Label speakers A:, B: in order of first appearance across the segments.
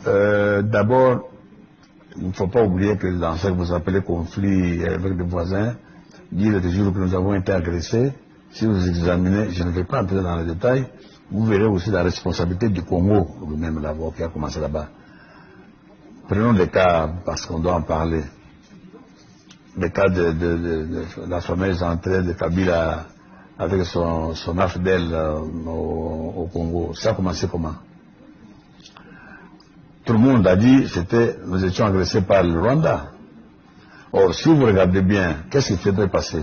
A: D'abord, il ne faut pas oublier que dans ce que vous appelez conflit avec les voisins, dire toujours que nous avons été agressés, si vous examinez, je ne vais pas entrer dans les détails, vous verrez aussi la responsabilité du Congo, lui-même d'abord, qui a commencé là-bas. Prenons des cas, parce qu'on doit en parler. Le cas de la fameuse entrée de Kabila avec son AFDEL au Congo. Ça a commencé comment? Tout le monde a dit que nous étions agressés par le Rwanda. Or, si vous regardez bien, qu'est-ce qui s'était passé?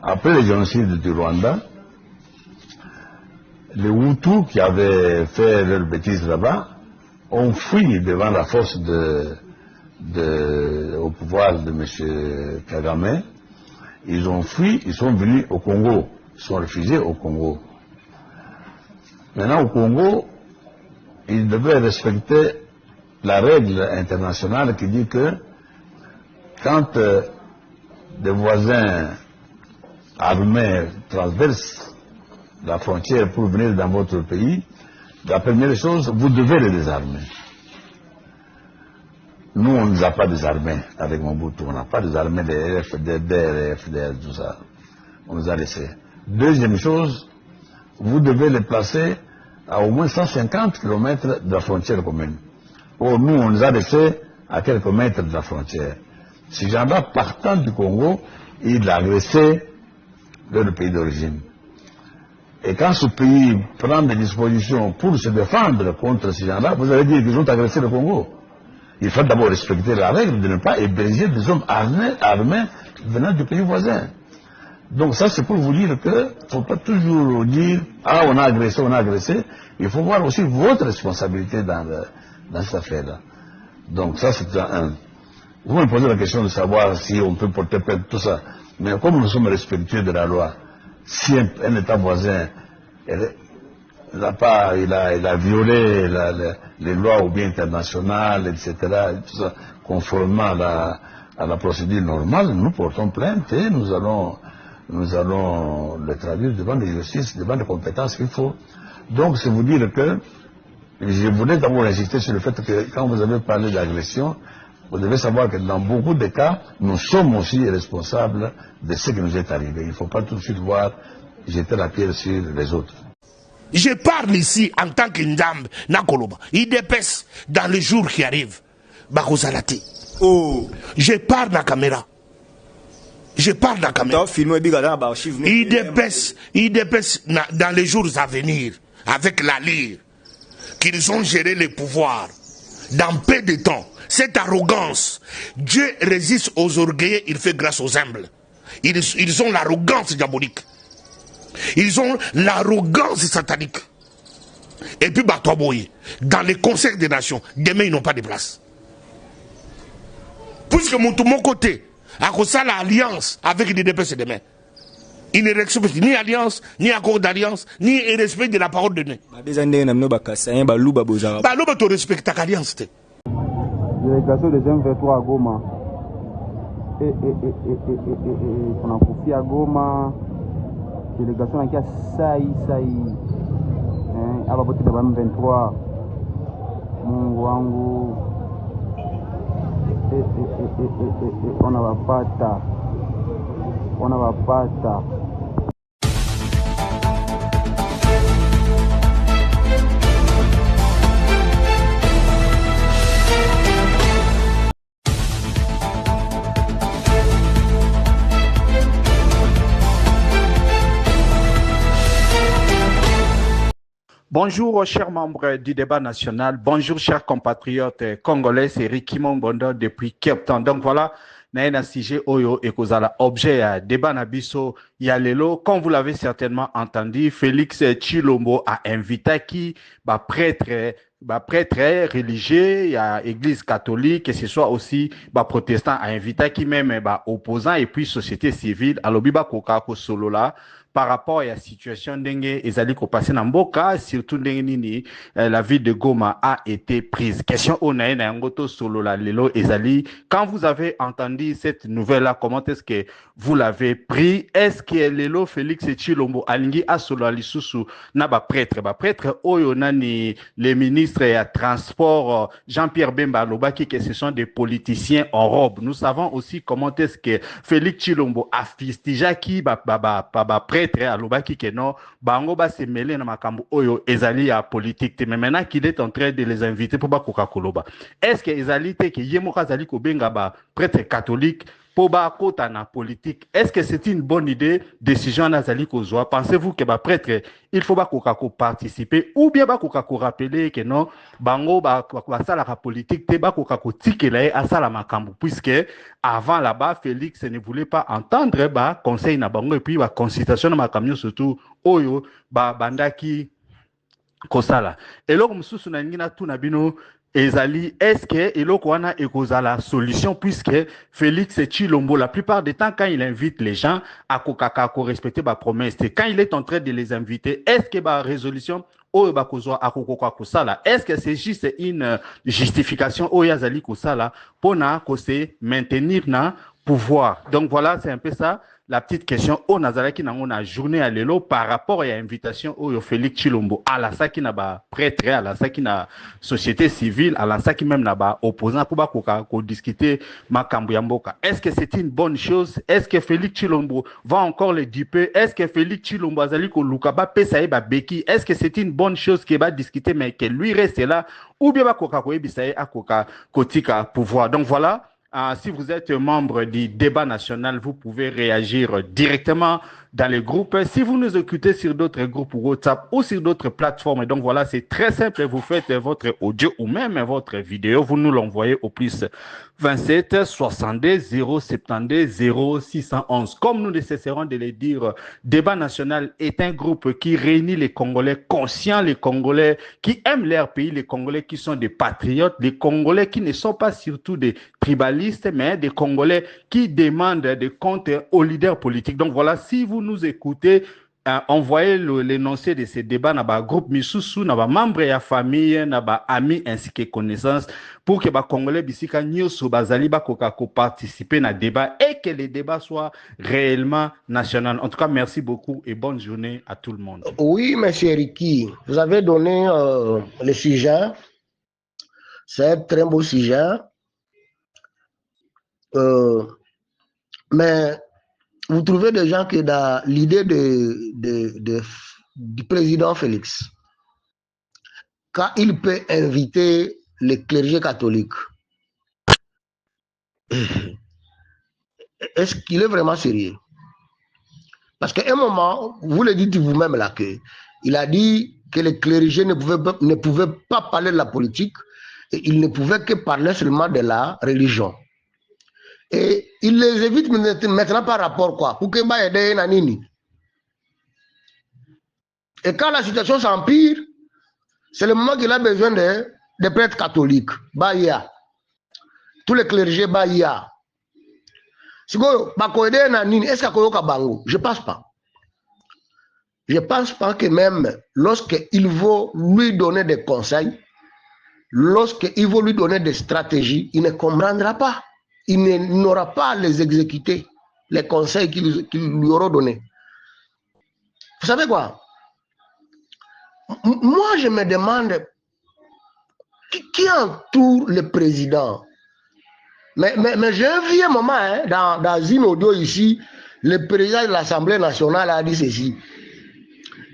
A: Après le génocide du Rwanda, les Hutus qui avaient fait leur bêtise là-bas ont fui devant la force au pouvoir de M. Kagame. Ils ont fui, ils sont venus au Congo, ils sont réfugiés au Congo. Maintenant, au Congo, ils devaient respecter la règle internationale qui dit que quand des voisins armés traversent la frontière pour venir dans votre pays, la première chose, vous devez les désarmer. Nous, on ne nous a pas désarmés avec Mobutu, on n'a pas désarmé les FDR, FDR, tout ça. On nous a laissés. Deuxième chose, vous devez les placer à au moins 150 km de la frontière commune. Or, nous, on nous a laissés à quelques mètres de la frontière. Ces gens-là, partant du Congo, ils agressaient leur pays d'origine. Et quand ce pays prend des dispositions pour se défendre contre ces gens-là, vous allez dire qu'ils ont agressé le Congo. Il faut d'abord respecter la règle de ne pas héberger des hommes armés venant du pays voisin. Donc ça, c'est pour vous dire que ne faut pas toujours dire « Ah, on a agressé ». Il faut voir aussi votre responsabilité dans cette affaire-là. Donc ça, c'est un. Vous me posez la question de savoir si on peut porter plainte, tout ça. Mais comme nous sommes respectueux de la loi, si un État voisin il a violé les lois ou bien internationales, etc., tout ça, conformément à la procédure normale, nous portons plainte et nous allons le traduire devant les justices, devant les compétences qu'il faut. Donc, c'est vous dire que je voulais d'abord insister sur le fait que quand vous avez parlé d'agression, vous devez savoir que dans beaucoup de cas, nous sommes aussi responsables de ce qui nous est arrivé. Il ne faut pas tout de suite jeter la pierre sur les autres.
B: Je parle ici en tant qu'Indam Nakoloba. Il dépasse dans les jours qui arrivent. Bakozalati.
C: Oh.
B: Je parle dans la caméra. Il dépasse dans les jours à venir, avec la lyre, qu'ils ont géré le pouvoir dans peu de temps. Cette arrogance, Dieu résiste aux orgueilleux, il fait grâce aux humbles. Ils ont l'arrogance diabolique. Ils ont l'arrogance satanique. Et puis, dans les conseils des nations, demain, ils n'ont pas de place. Puisque mon côté, à cause de l'alliance avec les DPS demain, il ne respecte ni alliance, ni accord d'alliance, ni respect de la parole de Dieu. Balouba, tu respectes ta alliance.
D: Délégation des M23 à Goma. On a confié à Goma. Délégation qui a saï. À la beauté de M23. Mungu. On a pas ta.
E: Bonjour chers membres du débat national, bonjour chers compatriotes congolais, c'est Ricky Mongondo depuis Cape Town. Donc voilà, naena sujet oyo ekozala objet débat nabiso yalelo. Comme vous l'avez certainement entendu, Félix Tshilombo a invité qui prêtre religieux, il y a église catholique, que ce soit aussi protestant, a invité qui même opposant et puis société civile. Alors biba koka ko solo là par rapport à la situation d'Enge Ezali ko passé na mboka, surtout Nini, la ville de Goma a été prise. Question Onae na Ngoto Solo la Lelo Ezali. Quand vous avez entendu cette nouvelle-là, comment est-ce que vous l'avez pris? Est-ce que Lelo Félix Tshilombo Alingi a solo alisusu na ba prêtre oyo nani les ministres et à transport Jean-Pierre Bemba Lobaki que ce sont des politiciens en robe. Nous savons aussi comment est-ce que Félix Tshilombo a fistija ki ba prêtre à Lobaki que non bango ba se mêler na makambo oyo ezali ya politique. Mais maintenant qu'il est en train de les inviter pour ba Coca-Cola. Est-ce que ezali te que yemoka zali ko benga ba prêtre catholique pour ba kota na politique? Est-ce que c'est une bonne idée? Décision nazali kozwa. Pensez-vous que ba prêtre il faut ba Coca-Cola participer ou bien ba Coca-Cola rappeler que non bango ba sala la politique te ba Coca-Cola tikela a sala makambo puisque avant là-bas Félix ne voulait pas entendre ba conseil na bango et puis ba consultation na makamyo surtout oyo ba bandaki kosala. Et là mususu na ngina tu na bino Ezali, est-ce que eloko wana ekoza la solution puisque Félix Tshilombo, la plupart du temps, quand il invite les gens à Kokaka, respecter ma promesse, quand il est en train de les inviter, est-ce que la résolution est-ce que c'est juste une justification au Yazali Kosala pour se maintenir dans pouvoir? Donc voilà, c'est un peu ça. La petite question au Nazaraki na a journée à l'élo par rapport à l'invitation au Félix Tshilombo à la saki na ba prêtre à la saki na société civile à la saki même na ba opposant pour ba ko discuter makambo ya mboka. Est-ce que c'est une bonne chose? Est-ce que Félix Tshilombo va encore le duper? Est-ce que Félix Tshilombo azali ko luka ba pesa ba beki? Est-ce que c'est une bonne chose qu'il va discuter mais que lui reste là ou bien ba ko ebisa a kotika pouvoir? Donc voilà. Si vous êtes membre du débat national, vous pouvez réagir directement dans les groupes. Si vous nous écoutez sur d'autres groupes WhatsApp ou sur d'autres plateformes, donc voilà, c'est très simple. Vous faites votre audio ou même votre vidéo. Vous nous l'envoyez au plus 27 62 072 0611. Comme nous ne cesserons de le dire, Débat national est un groupe qui réunit les Congolais conscients, les Congolais qui aiment leur pays, les Congolais qui sont des patriotes, les Congolais qui ne sont pas surtout des tribalistes, mais des Congolais qui demandent des comptes aux leaders politiques. Donc voilà, si vous nous écoutez, envoyez l'énoncé de ces débats dans le groupe Misusu, dans les membres et la famille, dans les amis ainsi que connaissances, pour que les Congolais bisika nyoso bazali ba participer dans le débat et que les débats soient réellement nationaux. En tout cas, merci beaucoup et bonne journée à tout le monde.
C: Oui, monsieur Ricky, vous avez donné le sujet. C'est un très beau sujet. Mais vous trouvez des gens qui dans l'idée du président Félix, quand il peut inviter les clergés catholiques, est-ce qu'il est vraiment sérieux? Parce qu'à un moment, vous le dites vous-même là, il a dit que les clergés ne pouvaient pas parler de la politique et ils ne pouvaient que parler seulement de la religion. Et il les évite maintenant par rapport quoi? Pour que aider Nanini. Et quand la situation s'empire, c'est le moment qu'il a besoin de prêtres catholiques. Bahia. Tous les clergés Bahia. Si vous aider Nanini, est-ce qu'il y a Bango? Je ne pense pas. Je ne pense pas que même lorsqu'il veut lui donner des conseils, lorsqu'il veut lui donner des stratégies, il ne comprendra pas. Il n'aura pas à les exécuter, les conseils qu'il lui aura donnés. Vous savez quoi? Moi, je me demande qui entoure le président. Mais j'ai un vieux moment, hein, dans une audio ici, le président de l'Assemblée nationale a dit ceci.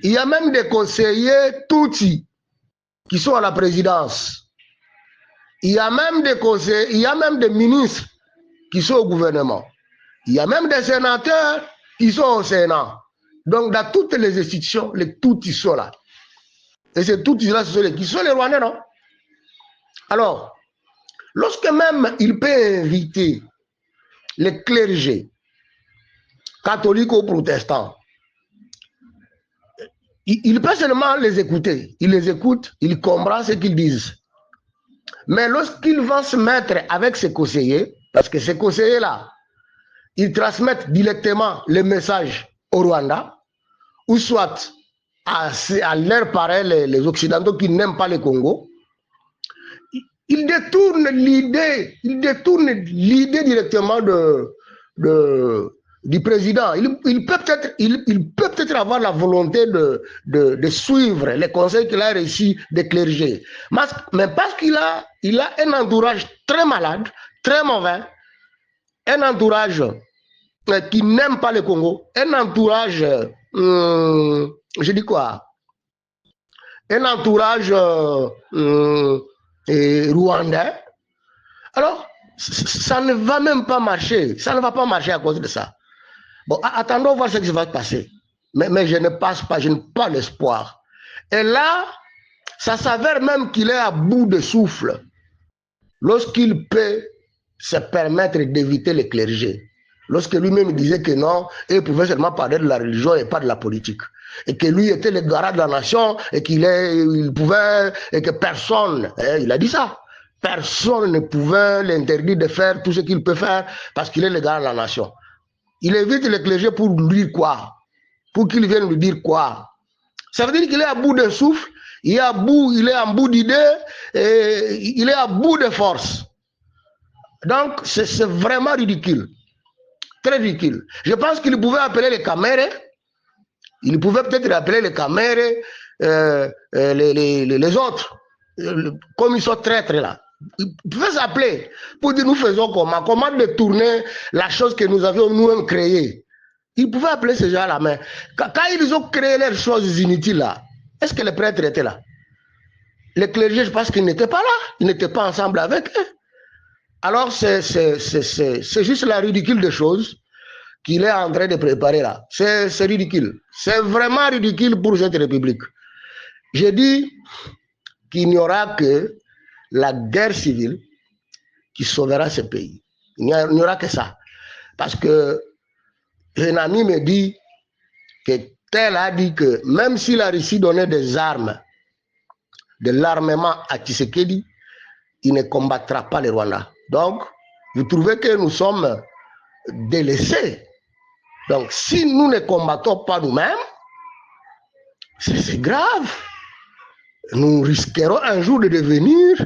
C: Il y a même des conseillers Tutsi qui sont à la présidence. Il y a même des conseillers, il y a même des ministres qui sont au gouvernement. Il y a même des sénateurs qui sont au Sénat. Donc, dans toutes les institutions, les Tutsis sont là. Et ces Tutsis-là, ce sont qui sont les Rwandais, non? Alors, lorsque même il peut inviter les clergés, catholiques ou protestants, il peut seulement les écouter. Il les écoute, il comprend ce qu'ils disent. Mais lorsqu'il va se mettre avec ses conseillers, parce que ces conseillers-là, ils transmettent directement les messages au Rwanda, ou soit à leur pareil, les Occidentaux qui n'aiment pas le Congo, ils détournent l'idée directement du président. Il peut peut-être avoir la volonté de suivre les conseils qu'il a reçus des clergés. Mais parce qu'il a un entourage très malade, très mauvais, un entourage qui n'aime pas le Congo, un entourage, je dis quoi? Un entourage rwandais. Alors, ça ne va même pas marcher. Ça ne va pas marcher à cause de ça. Bon, attendons voir ce qui va se passer. Mais je n'ai pas l'espoir. Et là, ça s'avère même qu'il est à bout de souffle lorsqu'il peut se permettre d'éviter les clergés. Lorsque lui-même disait que non, il pouvait seulement parler de la religion et pas de la politique. Et que lui était le garant de la nation et il pouvait, et que personne, il a dit ça, personne ne pouvait l'interdire de faire tout ce qu'il peut faire parce qu'il est le garant de la nation. Il évite les clergés pour lui dire quoi? Pour qu'il vienne lui dire quoi? Ça veut dire qu'il est à bout de souffle, il est en bout d'idées, et il est à bout de force. Donc, c'est vraiment ridicule. Très ridicule. Je pense qu'il pouvait appeler les Camérés. Il pouvait peut-être appeler les Camérés, les autres, comme ils sont traîtres là. Il pouvait s'appeler pour dire nous faisons comment détourner la chose que nous avions nous-mêmes créée. Il pouvait appeler ces gens-là, mais quand ils ont créé leurs choses inutiles là, est-ce que les prêtres étaient là? Les clergés, je pense qu'ils n'étaient pas là. Ils n'étaient pas ensemble avec eux. Alors, c'est juste la ridicule des choses qu'il est en train de préparer là. C'est ridicule. C'est vraiment ridicule pour cette République. J'ai dit qu'il n'y aura que la guerre civile qui sauvera ce pays. Il n'y aura que ça. Parce que un ami me dit que tel a dit que même si la Russie donnait des armes, de l'armement à Tshisekedi, il ne combattra pas le Rwanda. Donc, vous trouvez que nous sommes délaissés. Donc, si nous ne combattons pas nous-mêmes, c'est grave. Nous risquerons un jour de devenir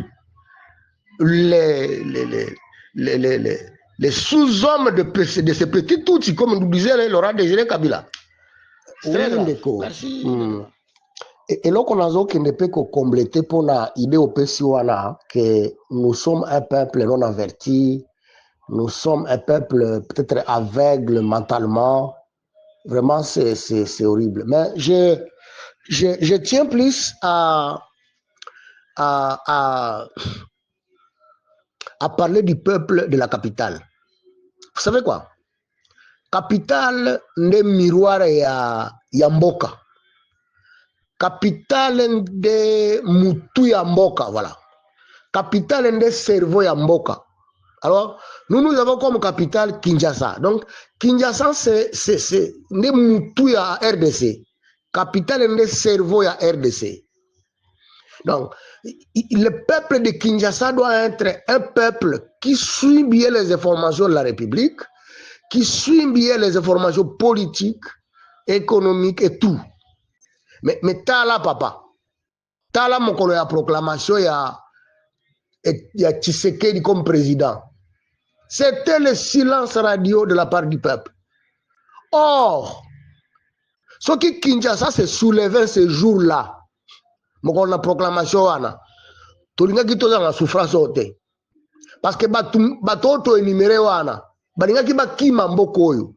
C: les sous-hommes de ces petits Tutsis, comme nous disait Laurent Désiré Kabila.
F: Oui, ndeko. Merci. Et là, on qui ne peut que compléter pour l'idée au PCOANA que nous sommes un peuple non averti, nous sommes un peuple peut-être aveugle mentalement. Vraiment, c'est horrible. Mais je tiens plus à parler du peuple de la capitale. Vous savez quoi? Capitale n'est miroir ya Mboka. Capitale de Moutou ya Mboka, voilà. Capitale de cerveau ya Mboka. Alors, nous avons comme capitale Kinshasa. Donc, Kinshasa, c'est de Moutou ya RDC. Capitale de cerveau ya RDC. Donc, le peuple de Kinshasa doit être un peuple qui suit bien les informations de la République, qui suit bien les informations politiques, économiques et tout. Mais tala papa, tala mokolo ya proclamation ya Tshisekedi comme président. C'était le silence radio de la part du peuple. Or, ce qui Kinshasa se soulevait ce jour-là, mokolo la proclamation wana, tolinga ki toza na souffrance ote. Parce que bato to énuméré wana, balinga ki bakima mboko oyo.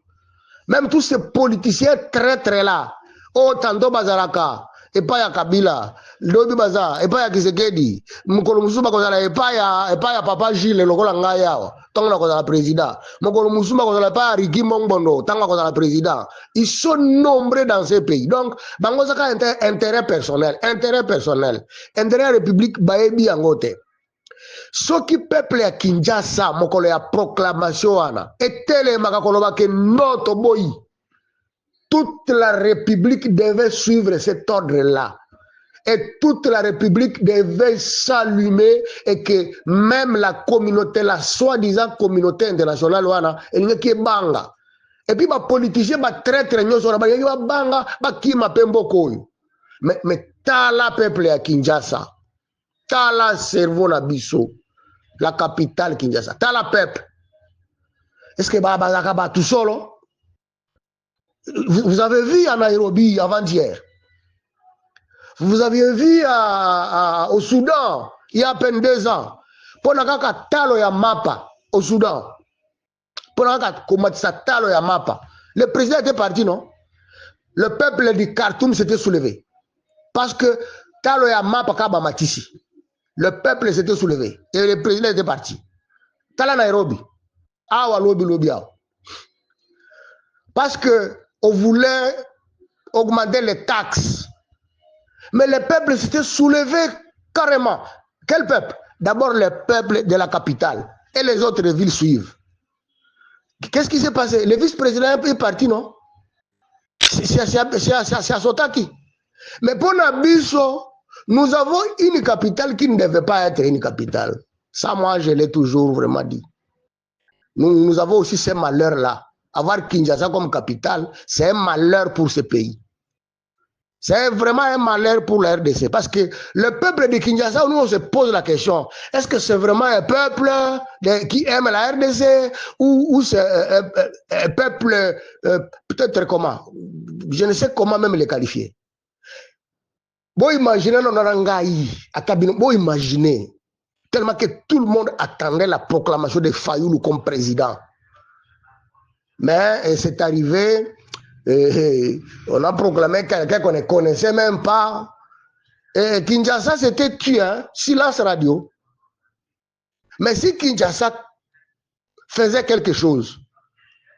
F: Même tous ces politiciens très là, oh tando bazaraka, epa ya Kabila, lobi baza, epa ya Tshisekedi, mokolo musuba kozala epa ya Papa Gilles lokola ngai yawa, tanga kozala président. Mokolo musuba kozala epa ya Riki Mongbondo, tanga kozala président. Ils sont nombreux dans ce pays. Donc, bango zaka intérêt personnel, intérêt république baebi angote. Ce qui peuple ya Kinshasa, mokolo ya proclamation wana, etele makakoloba ke noto boyi. Toute la République devait suivre cet ordre-là. Et toute la République devait s'allumer et que même la communauté, la soi-disant communauté internationale, elle n'est que banga. Et puis, les politiciens, les traîtres, ils banga, kima pembo. Mais, tala peuple à Kinshasa, tala cerveau na biso, la capitale Kinshasa, tala peuple. Est-ce que Baba tout seul? Vous avez vu à Nairobi avant-hier. Vous avez vu au Soudan, il y a à peine 2 ans. Pour la talo ya mapa au Soudan. Pour la talo ya mapa. Le président était parti, non? Le peuple du Khartoum s'était soulevé. Parce que talo ya mapa kaba matisi. Le peuple s'était soulevé. Et le président était parti. Tala Nairobi. Awa lobi. Parce que on voulait augmenter les taxes. Mais le peuple s'était soulevé carrément. Quel peuple? D'abord le peuple de la capitale. Et les autres villes suivent. Qu'est-ce qui s'est passé? Le vice-président est parti, non? C'est à Sotaki. Mais pour Nabiso, nous avons une capitale qui ne devait pas être une capitale. Ça, moi, je l'ai toujours vraiment dit. Nous avons aussi ces malheurs-là. Avoir Kinshasa comme capitale, c'est un malheur pour ce pays. C'est vraiment un malheur pour la RDC. Parce que le peuple de Kinshasa, nous, on se pose la question, est-ce que c'est vraiment un peuple qui aime la RDC ou c'est un peuple, peut-être comment? Je ne sais comment même les qualifier. Bon, imaginez, bon, imaginez, tellement que tout le monde attendait la proclamation de Fayoulou comme président. Mais c'est arrivé, on a proclamé quelqu'un qu'on ne connaissait même pas. Et Kinshasa s'était tué, hein, silence radio. Mais si Kinshasa faisait quelque chose,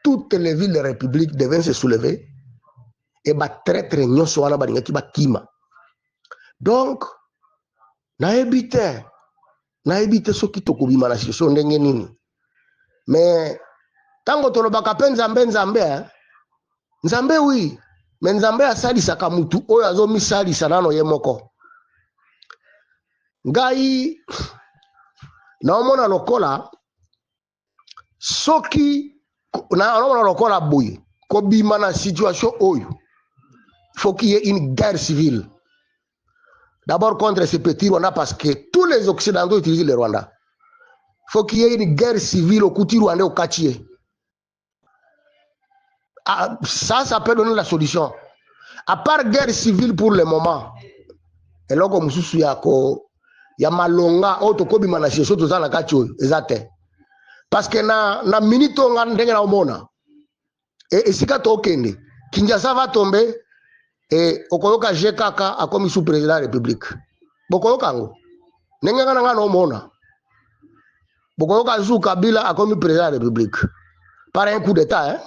F: toutes les villes de la République devaient se soulever et très donc, naebite ce qui te kubima na situation ndenge nini. Mais tango tolobaka pe nzambe nzambe oui, mais nzambe asalisaka mutu oyo azomisalisa nano ye moko. Ngai naomona lokola soki naomona lokola boye kobima na situation oyo, il faut qu'il y ait une guerre civile. D'abord contre ce petit Rwanda parce que tous les Occidentaux utilisent le Rwanda. Il faut qu'il y ait une guerre civile au Kouti Rwandais au Katié. Ah, ça peut donner la solution. À part guerre civile pour le moment, et là comme Moussou ya malonga oto bima na situation toza na Katié exact. Parce que na minito nga ndenge na omona. Et sika to okende, Kinshasa va tomber. Et okoyoka GKK a comme sous-président de la République. Bokoyoka ngo. Nenga nga no mona. Bokoyoka Zou Kabila a comme président de la République. Par un coup d'état, hein.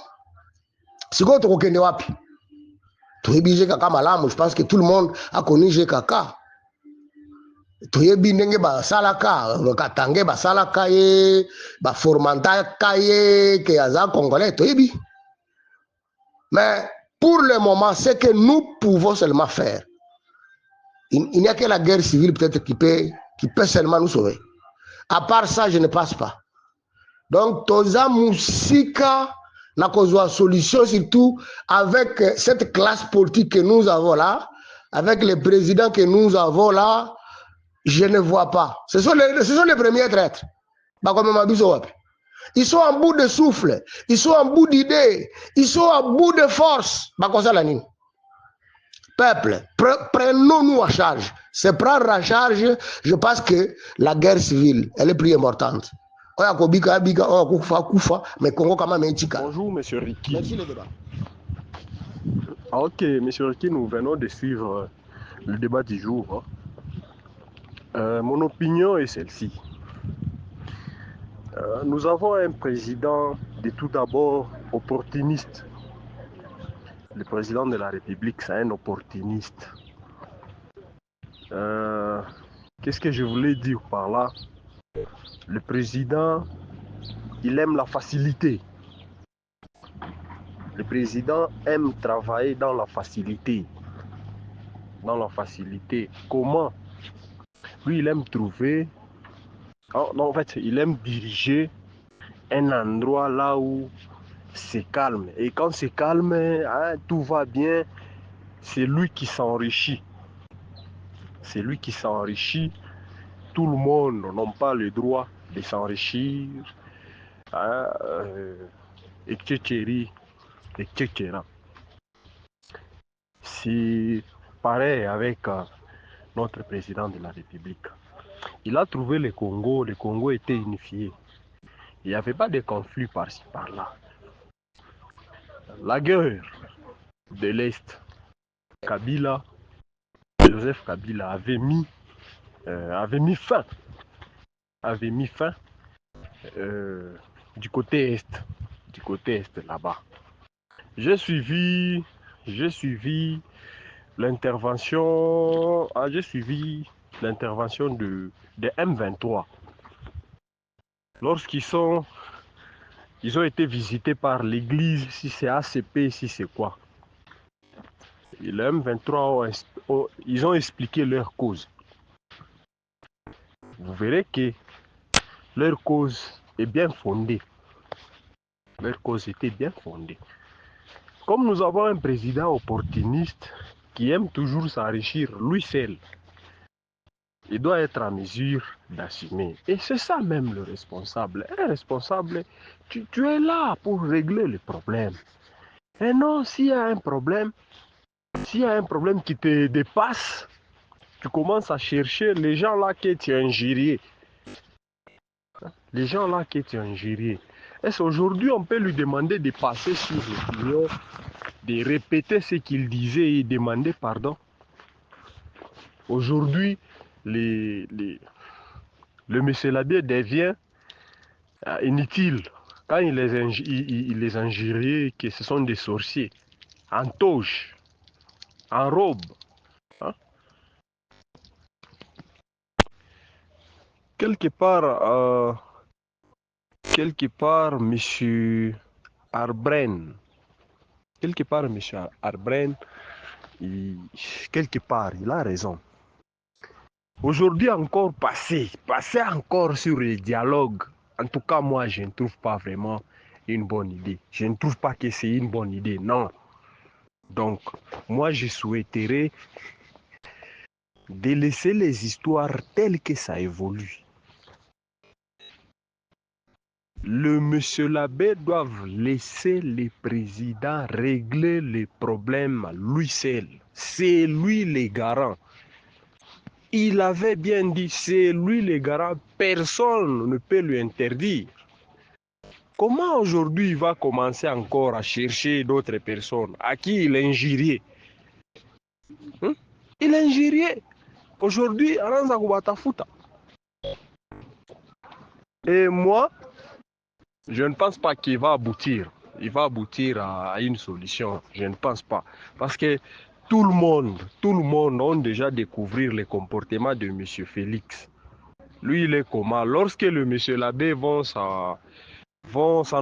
F: Si go to kokende wapi. Toyebi GKK malamu, je pense que tout le monde a connu GKK. Toyebi ndenge ba salaka, Katange ba salaka ye, ba formanta kaye ke aza congolais toyebi. Mais pour le moment, ce que nous pouvons seulement faire, il n'y a que la guerre civile peut-être qui peut seulement nous sauver. À part ça, je ne passe pas. Donc, Toza Moussika n'a qu'une solution, surtout avec cette classe politique que nous avons là, avec les présidents que nous avons là, je ne vois pas. Ce sont les premiers traîtres. Ils sont en bout de souffle, ils sont en bout d'idées, ils sont en bout de force. Peuple, prenons-nous en charge. C'est prendre en charge, je pense que la guerre civile, elle est plus importante.
G: Bonjour, monsieur Ricky.
F: Merci le débat.
G: Ok, monsieur Ricky, nous venons de suivre le débat du jour. Mon opinion est celle-ci. Nous avons un président de tout d'abord opportuniste. Le président de la République, c'est un opportuniste. Qu'est-ce que je voulais dire par là? Le président, il aime la facilité. Le président aime travailler dans la facilité. Dans la facilité. Comment? Lui, il aime trouver... Non, en fait, il aime diriger un endroit là où c'est calme. Et quand c'est calme, hein, tout va bien, c'est lui qui s'enrichit. C'est lui qui s'enrichit. Tout le monde n'a pas le droit de s'enrichir. Hein, etc. etc. C'est pareil avec notre président de la République. Il a trouvé le Congo était unifié. Il n'y avait pas de conflit par-ci, par-là. La guerre de l'Est, Joseph Kabila avait mis fin du côté Est là-bas. J'ai suivi l'intervention de M23 lorsqu'ils ont été visités par l'église, si c'est ACP, si c'est quoi. Et le M23 ils ont expliqué leur cause. Vous verrez que leur cause est bien fondée. Leur cause était bien fondée. Comme nous avons un président opportuniste qui aime toujours s'enrichir lui seul, il doit être en mesure d'assumer. Et c'est ça même le responsable. Un responsable, tu es là pour régler le problème. Et non, s'il y a un problème qui te dépasse, tu commences à chercher les gens là que tu as injuriés. Les gens là que tu as injuriés. Est-ce qu'aujourd'hui on peut lui demander de passer sur le client, de répéter ce qu'il disait et demander pardon? Aujourd'hui, le monsieur l'abbé devient inutile. Quand il les injurie, que ce sont des sorciers, en toge, en robe. Hein? Quelque part, monsieur Arbren, il a raison. Aujourd'hui encore passer encore sur le dialogue, en tout cas moi je ne trouve pas vraiment une bonne idée. Je ne trouve pas que c'est une bonne idée, non. Donc moi je souhaiterais de laisser les histoires telles que ça évolue. Le monsieur l'abbé doit laisser les présidents régler les problèmes lui seul. C'est lui le garant. Il avait bien dit, c'est lui le garant, personne ne peut lui interdire. Comment aujourd'hui il va commencer encore à chercher d'autres personnes à qui il injuriait? Il injuriait. Aujourd'hui, Aranza Kubatafuta. Et moi, je ne pense pas qu'il va aboutir. Il va aboutir à une solution. Je ne pense pas. Parce que tout le monde a déjà découvert le comportement de M. Félix. Lui, il est comment? Lorsque le monsieur l'abbé vont s'en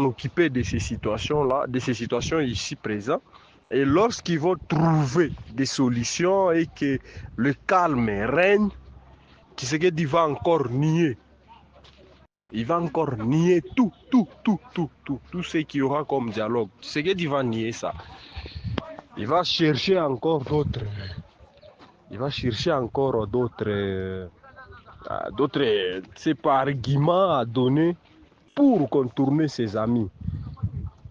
G: occuper de ces situations-là, de ces situations ici présentes, et lorsqu'ils vont trouver des solutions et que le calme règne, Tshisekedi va encore nier. Il va encore nier tout ce qu'il y aura comme dialogue. Tshisekedi va nier ça. Il va chercher encore d'autres arguments à donner pour contourner ses amis.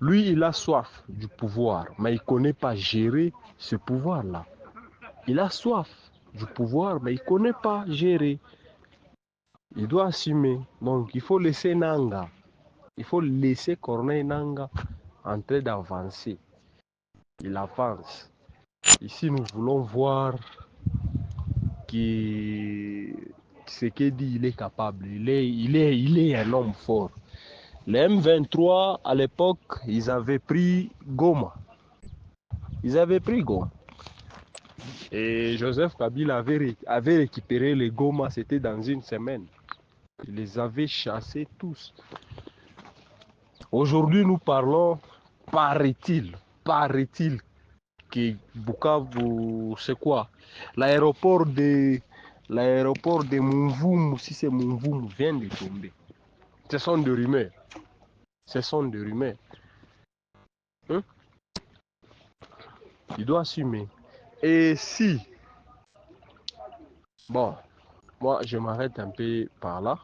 G: Lui, il a soif du pouvoir, mais il ne connaît pas gérer ce pouvoir-là. Il a soif du pouvoir, mais il ne connaît pas gérer. Il doit assumer. Donc, il faut laisser Nanga. Il faut laisser Corneille Nanga en train d'avancer. Il avance. Ici, nous voulons voir que Tshisekedi, il est capable. Il est un homme fort. Les M23, à l'époque, ils avaient pris Goma. Et Joseph Kabila avait récupéré les Goma, c'était dans une semaine. Il les avait chassés tous. Aujourd'hui, nous parlons, paraît-il que Bukavu, c'est quoi? L'aéroport de Mumvumu, si c'est Mumvumu, vient de tomber. Ce sont des rumeurs. Hein? Il doit assumer. Et si, bon, moi je m'arrête un peu par là.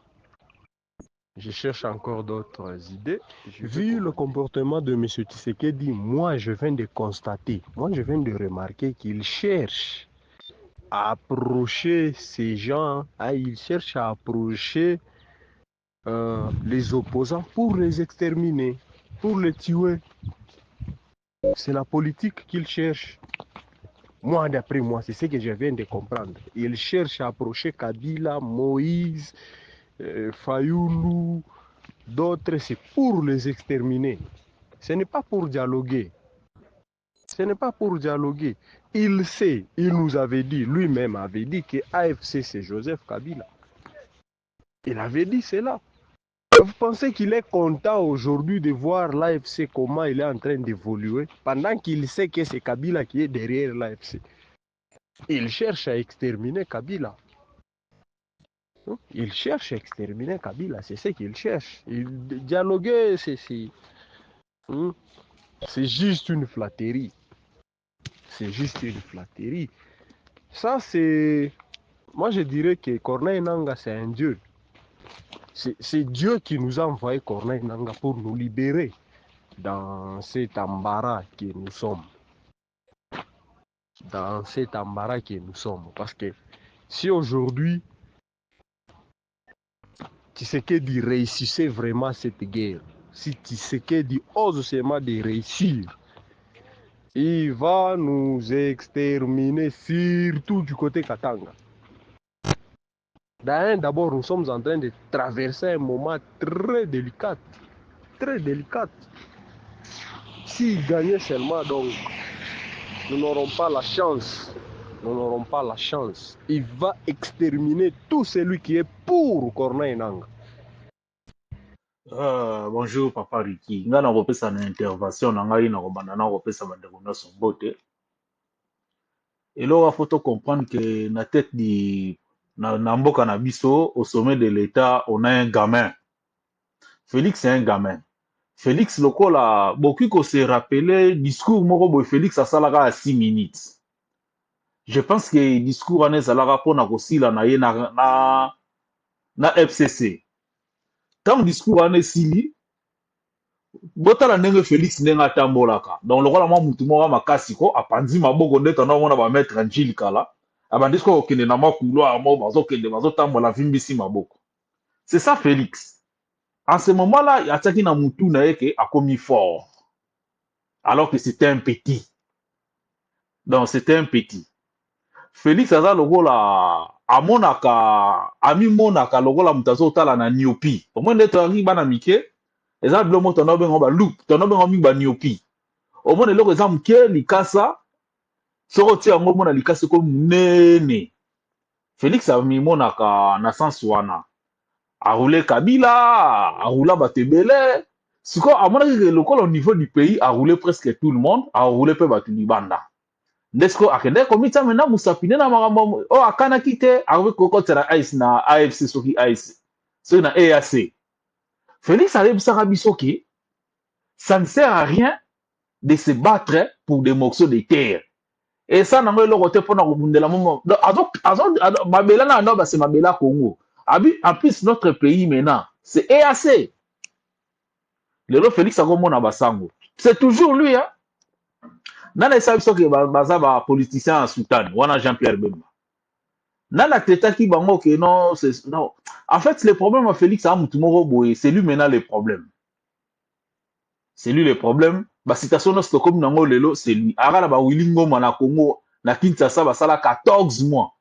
G: Je cherche encore d'autres idées. Vu le comportement de M. Tshisekedi, moi je viens de constater, moi je viens de remarquer qu'il cherche à approcher ces gens, il cherche à approcher les opposants pour les exterminer, pour les tuer. C'est la politique qu'il cherche. Moi, d'après moi, c'est ce que je viens de comprendre. Il cherche à approcher Kabila, Moïse, Fayoulou, d'autres, c'est pour les exterminer. Ce n'est pas pour dialoguer. Ce n'est pas pour dialoguer. Il sait, il nous avait dit, lui-même avait dit que AFC c'est Joseph Kabila. Il avait dit cela. Vous pensez qu'il est content aujourd'hui de voir l'AFC comment il est en train d'évoluer pendant qu'il sait que c'est Kabila qui est derrière l'AFC. Il cherche à exterminer Kabila. Il cherche à exterminer Kabila, c'est ce qu'il cherche. Dialoguer, c'est juste une flatterie. C'est juste une flatterie. Ça, c'est... Moi, je dirais que Corneille Nangaa, c'est un dieu. C'est Dieu qui nous a envoyé Corneille Nangaa pour nous libérer dans cet embarras que nous sommes. Dans cet embarras que nous sommes. Parce que si aujourd'hui, Tshisekedi réussissait vraiment cette guerre, si Tshisekedi ose seulement de réussir, il va nous exterminer, surtout du côté Katanga. D'abord, nous sommes en train de traverser un moment très délicat. Très délicat. S'il gagnait seulement, donc, nous n'aurons pas la chance. Nous n'aurons pas la chance. Il va exterminer tout celui qui est pour Corneille Nangaa.
H: Bonjour Papa Ricky. Nga na kopesa na intervention na ngai na kobanda na kopesa bandeko nyonso mbote. Eloko faut comprendre que na tête na mboka na biso au sommet de l'État on a un gamin. Félix c'est un gamin. Félix lokola boki ko se rappeler discours moko boy Félix asalaka à 6 minutes. Je pense que discours ane zalaka pona kosila na ye na FCC. Tant discours ane sili botala ndenge Félix ndenge atambolaka. Donc lokola mwa mutu moko makasi ko apanzi maboko ndeta na mona ba mettre Njili kala. Abandi ko okende na makulo mo bazokende bazotambola vimbisi maboko. C'est ça Félix. En ce moment-là, il y a qui na mutu na yeke a commis fort. Alors que c'était un petit. Donc c'était un petit. Félix aza lokola amonaka ami monaka lokola mutazo tala na niopi. Au moins d'être ari bana mike, eza blomo tono bengo ba loop, tono bengo mi ba niopi. Au moins eloko eza mke likasa soko ti yango mona likasa ko munene. Félix ami monaka na sens wana. A roulé Kabila, a roulé Batebele. Siko amonaki que lokola au niveau du pays a roulé presque tout le monde, a roulé pe batu libanda. Nesko akende komita mena musapine na makambo o akana kite avec kokotera ice na AFC soki ice so na EAC. Félix a bisaka bisoki ça ne sert à rien de se battre pour des morceaux de terre. Et ça n'a pas le côté pour nous bundela momo. Mabela na no ba c'est Mabela Congo. En plus notre pays maintenant c'est EAC. Le Félix a komona basango. C'est toujours lui hein. Nana sabi soki baza ba politicien en Soudan, wana Jean-Pierre Bemba. Nana teta ki bango que non, non. En fait, le problème à Félix a mutumoro boye, c'est lui maintenant le problème. C'est lui le problème. Ba citation no Stockholm nango lelo, c'est lui. Ara ba Wilingo na Congo, na Kinshasa ba sala 14 mois.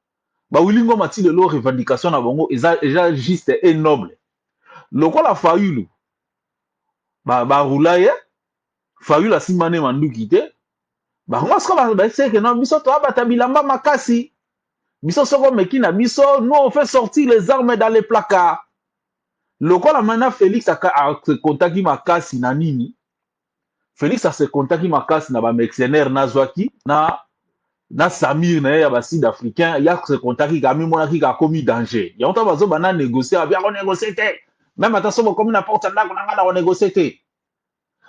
H: Ba Wilingo mati lelo revendication na bango, déjà juste et noble. Lokola Fayulu. Ba roulaye, Fayulu asimane mandu kite. Moi, c'est que non, biso to abata bilamba makasi. Biso soko mekina biso, nous on fait sortir les armes dans les placards. Lokola mana Félix a se contacté makasi na nini. Félix a se contacté makasi na ba mercenaires na zwaki na Samir na ya ba sud africain, ya se contacté kami mona ki ka commis danger. Ya onta bazo bana négocier, bien on négocier. Même attention comme n'importe là qu'on a négocier.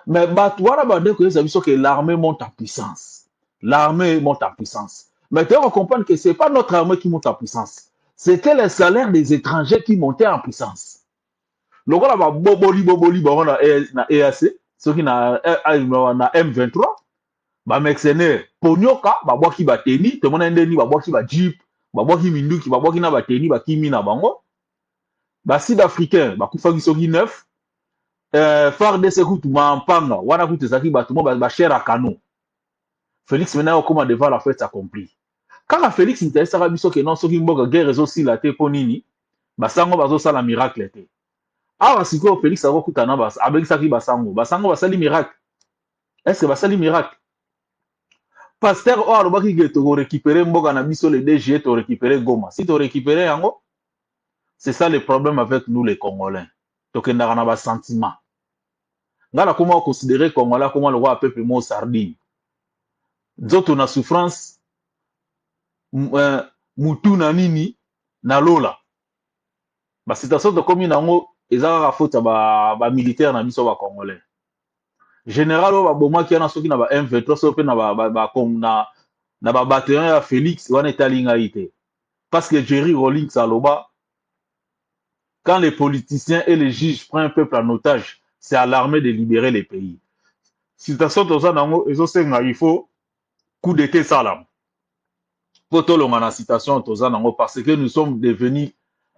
H: Mais voilà, que l'armée monte en puissance. L'armée monte en puissance. Mais tu dois comprendre que ce n'est pas notre armée qui monte en puissance. C'était les salaires des étrangers qui montaient en puissance. Donc, on a boboli, on a EAC, ceux qui na M23, bah, mercenaires, Ponyoka, bah, boki ba teni, tout le monde a ndeni, bah, boki ba jeep, bah, boki minduki, bah, boki na ba teni, bah, kimi na bango, bah, sud-africain, bah, kufagi sogi neuf, FARDC kutu mampanga wana kutu ezaki bato mo bachere à canon. Félix maintenant okoma devant la fête accomplie. Kaka Félix intéressaka biso ke non soki mboka guerre ezosila te mpo nini basango bazosala miracle te. Awa sikoyo Félix akokutana abekisaki basango basali miracle. Est-ce que basali miracle? Pasteur oyo alobaki ke tokorécupérer mboka na biso le DG torécupérer Goma. Si torécupérer yango, c'est ça le problème avec nous les Congolais. Tokendaka na basentiment. Ngala comment considérer Congolais comment le roi peuple mo sardine. Nzoto na souffrance mutu na nini na lola. Ba situation de komi nango ezaka faute ba militaire na biso ba Congolais. Général ba boma ki na soki na ba M23 so pe na ba bataillon ya Félix wana etalinga ite. Parce que Jerry Rawlings aloba quand les politiciens et les juges prennent un peuple en otage, c'est à l'armée de libérer les pays. Situation de ça nango ezosenga il faut coup d'état salam. Poto longa na citation toza nango parce que nous sommes devenus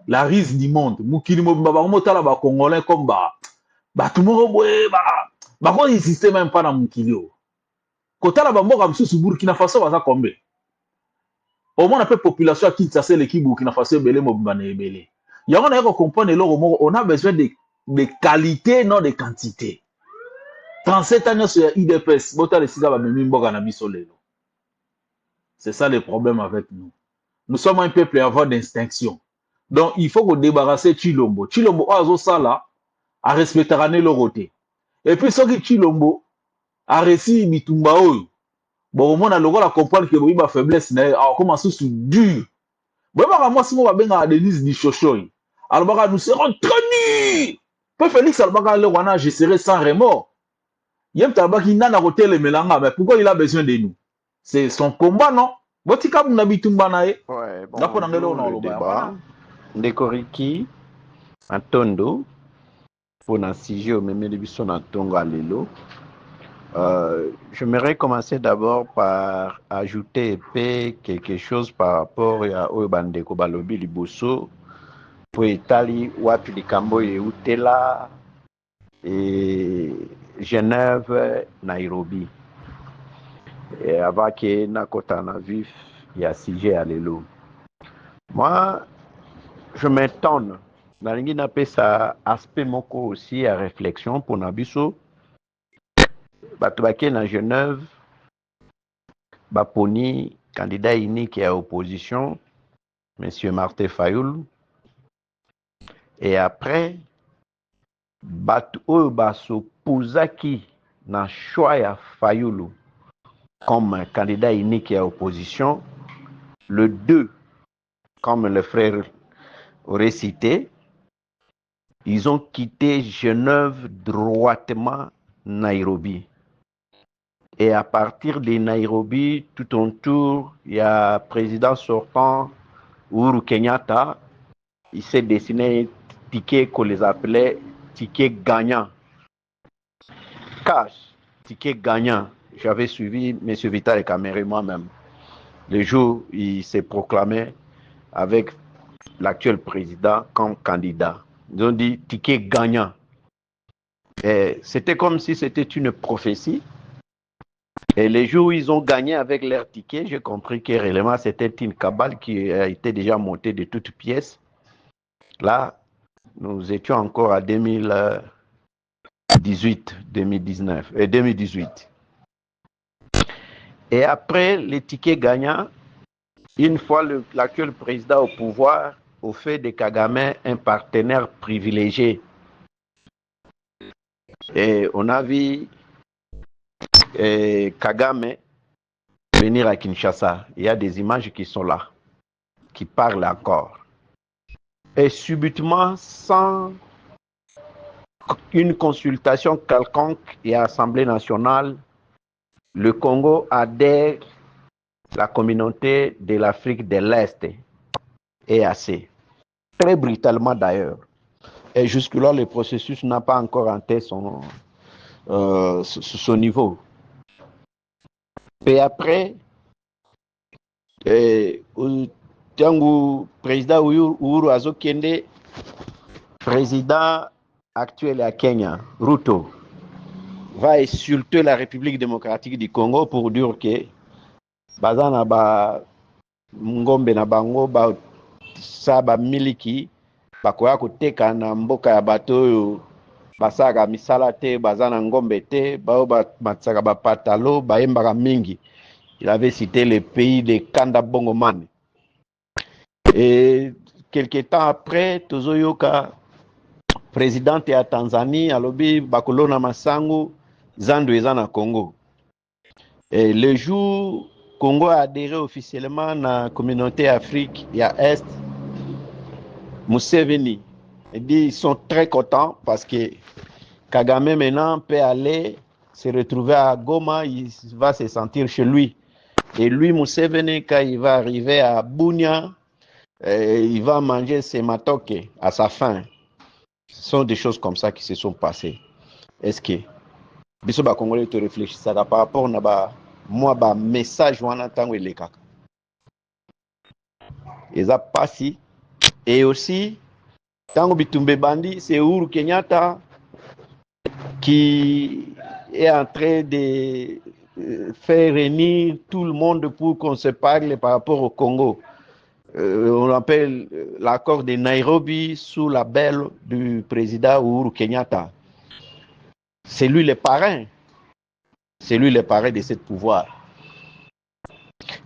H: la risque du monde. Mukili mo tala ba Congolais comme ba tout monde boye ba ko insister même pas na mukili o. Kotala ba mboka msusu Burkina Faso baza kombe. Au moins, la population qui s'assèle l'équipe Burkina Faso belé mobimane ebele. Yango na yako comprendre on a besoin de qualité non de quantité. 37 ans sur IDPS, bota le siga ba memi mboka na biso lelo. C'est ça le problème avec nous. Nous sommes un peuple à avoir d'instinction. Donc il faut qu'on débarrasser Chilombo. Chilombo azo sala a respecter le roté. Et puis ce qui Chilombo a réussi bitumba oyo. Bon, au moins, on a comprendre que oui, ma faiblesse, alors comment ça se dur. Bon, moi, si moi, ben, à Denise di Chochoy. Alors, nous serons tenus. Peu Félix, alors, je serai sans remords. Il y a un tabac qui n'a pas côté les mélanga, mais pourquoi il a besoin de nous? C'est son combat, non? Botika, mon habitumba, nae.
I: Ouais, bon, le débat. Ndekoriki, Antondo, pour un sujet au même début, Antongo Alelo. J'aimerais commencer d'abord par ajouter quelque chose par rapport à Oyobandeko Balobi Liboso pour Italie, Watu Likambo et Utela et Genève, Nairobi. Et avant que Nakota na vif, il y a sujet à l'élo. Moi, je m'étonne. Nalingi n'appelle ça aspect moko aussi à réflexion pour Nabiso. Batubake na Genève, Baponi, candidat unique à opposition, M. Martin Fayoul. Et après, Batu Baso Pouzaki na choix Fayoul comme candidat unique à opposition. Le 2, comme le frère aurait cité, ils ont quitté Genève droitement Nairobi. Et à partir de Nairobi, tout autour, il y a le président sortant, Uhuru Kenyatta. Il s'est dessiné un ticket qu'on les appelait ticket gagnant. Cash, ticket gagnant. J'avais suivi M. Vital Kamerhe moi-même. Le jour où il s'est proclamé avec l'actuel président comme candidat. Ils ont dit ticket gagnant. Et c'était comme si c'était une prophétie. Et les jours où ils ont gagné avec leur ticket, j'ai compris que réellement c'était une cabale qui a été déjà montée de toutes pièces. Là, nous étions encore à 2018. Et après les tickets gagnants, une fois l'actuel président au pouvoir, au fait de Kagame un partenaire privilégié. Et on a vu Kagame venir à Kinshasa. Il y a des images qui sont là, qui parlent encore. Et subitement, sans une consultation quelconque et à l'Assemblée nationale, le Congo adhère à la communauté de l'Afrique de l'Est, EAC, très brutalement d'ailleurs. Et jusque-là, le processus n'a pas encore atteint son niveau. Et après, le président Uhuru Azokende, président actuel à Kenya, Ruto, va insulter la République démocratique du Congo pour dire que bazana ba ngombe na bango ba saba miliki bakoya koteka na mboka ya bato oyo basaka misala te bazana ngombe te bao batsaka bapatalo bayembaka mingi. Il avait cité le pays de Kanda Bongoman. Et quelques temps après, Tozoyoka, présidente ya Tanzanie, alobi bakolona masango zando ezana Congo. Et le jour Congo a adhéré officiellement à la communauté Afrique ya Est, Museveni, ils sont très contents parce que Kagame maintenant peut aller se retrouver à Goma, il va se sentir chez lui. Et lui, Museveni, quand il va arriver à Bunia, il va manger ses matoke à sa faim. Ce sont des choses comme ça qui se sont passées. Est-ce que biso ba Congolais te réfléchissent par rapport à moi ba message wana tango elekaka. Eza passé et aussi tango bitumbe bandi c'est Uhuru Kenyatta qui est en train de faire réunir tout le monde pour qu'on se parle par rapport au Congo. On appelle l'accord de Nairobi sous la belle du président Uhuru Kenyatta. C'est lui le parrain. C'est lui le parrain de ce pouvoir.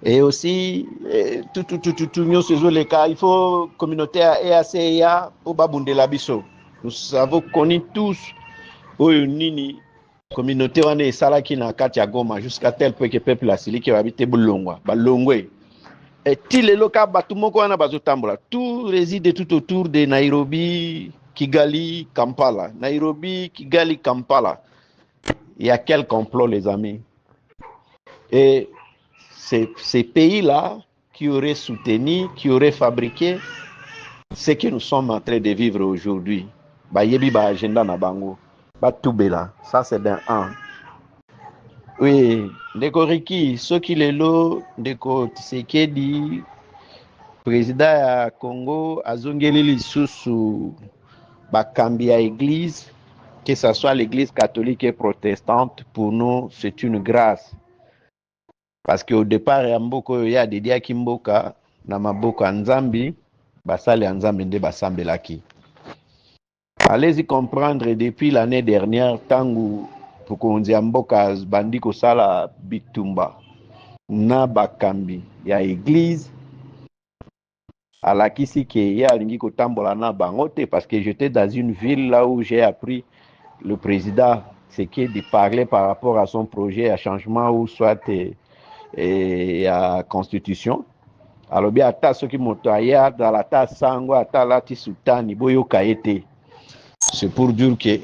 I: Et aussi, il faut communauté EACA pour Babundela Biso. Nous avons connu tous Nini communauté wane salaki na kati ya Goma jusqu'à tel point que peuple asili qui habite Bulongwa, Balongwe. Et tous les locaux batumoko wana bazotambola, tout réside tout autour de Nairobi, Kigali, Kampala. Nairobi, Kigali, Kampala. Il y a quel complot les amis? Et ces pays-là qui auraient soutenu, qui auraient fabriqué ce que nous sommes en train de vivre aujourd'hui. Ba yebi ba agenda na bango. Batoubela, ça c'est d'un 1. Oui, Ndeko Riki, ce qui est là, Ndeko Tshisekedi, président à Congo, Azongeli Lisusu, Bakambi à église, que ce soit l'église catholique et protestante, pour nous, c'est une grâce. Parce qu'au départ, il y a des dia Kimboka, Namaboko Nzambi, Basale Nzambi Nde Basambelaki. Allez-y comprendre, depuis l'année dernière, tangu pour qu'on dise Mboka Bandiko Sala Bitumba, na Bakambi, il y a église, à la Kisiki, il y a Ringiko Tambola na Bangote, parce que j'étais dans une ville là où j'ai appris le président, c'est qui de parler par rapport à son projet à changement ou soit à constitution. Alors bien, à ceux qui m'ont dans la tasse sango, à la tisutani, boyo kaete. C'est pour dire que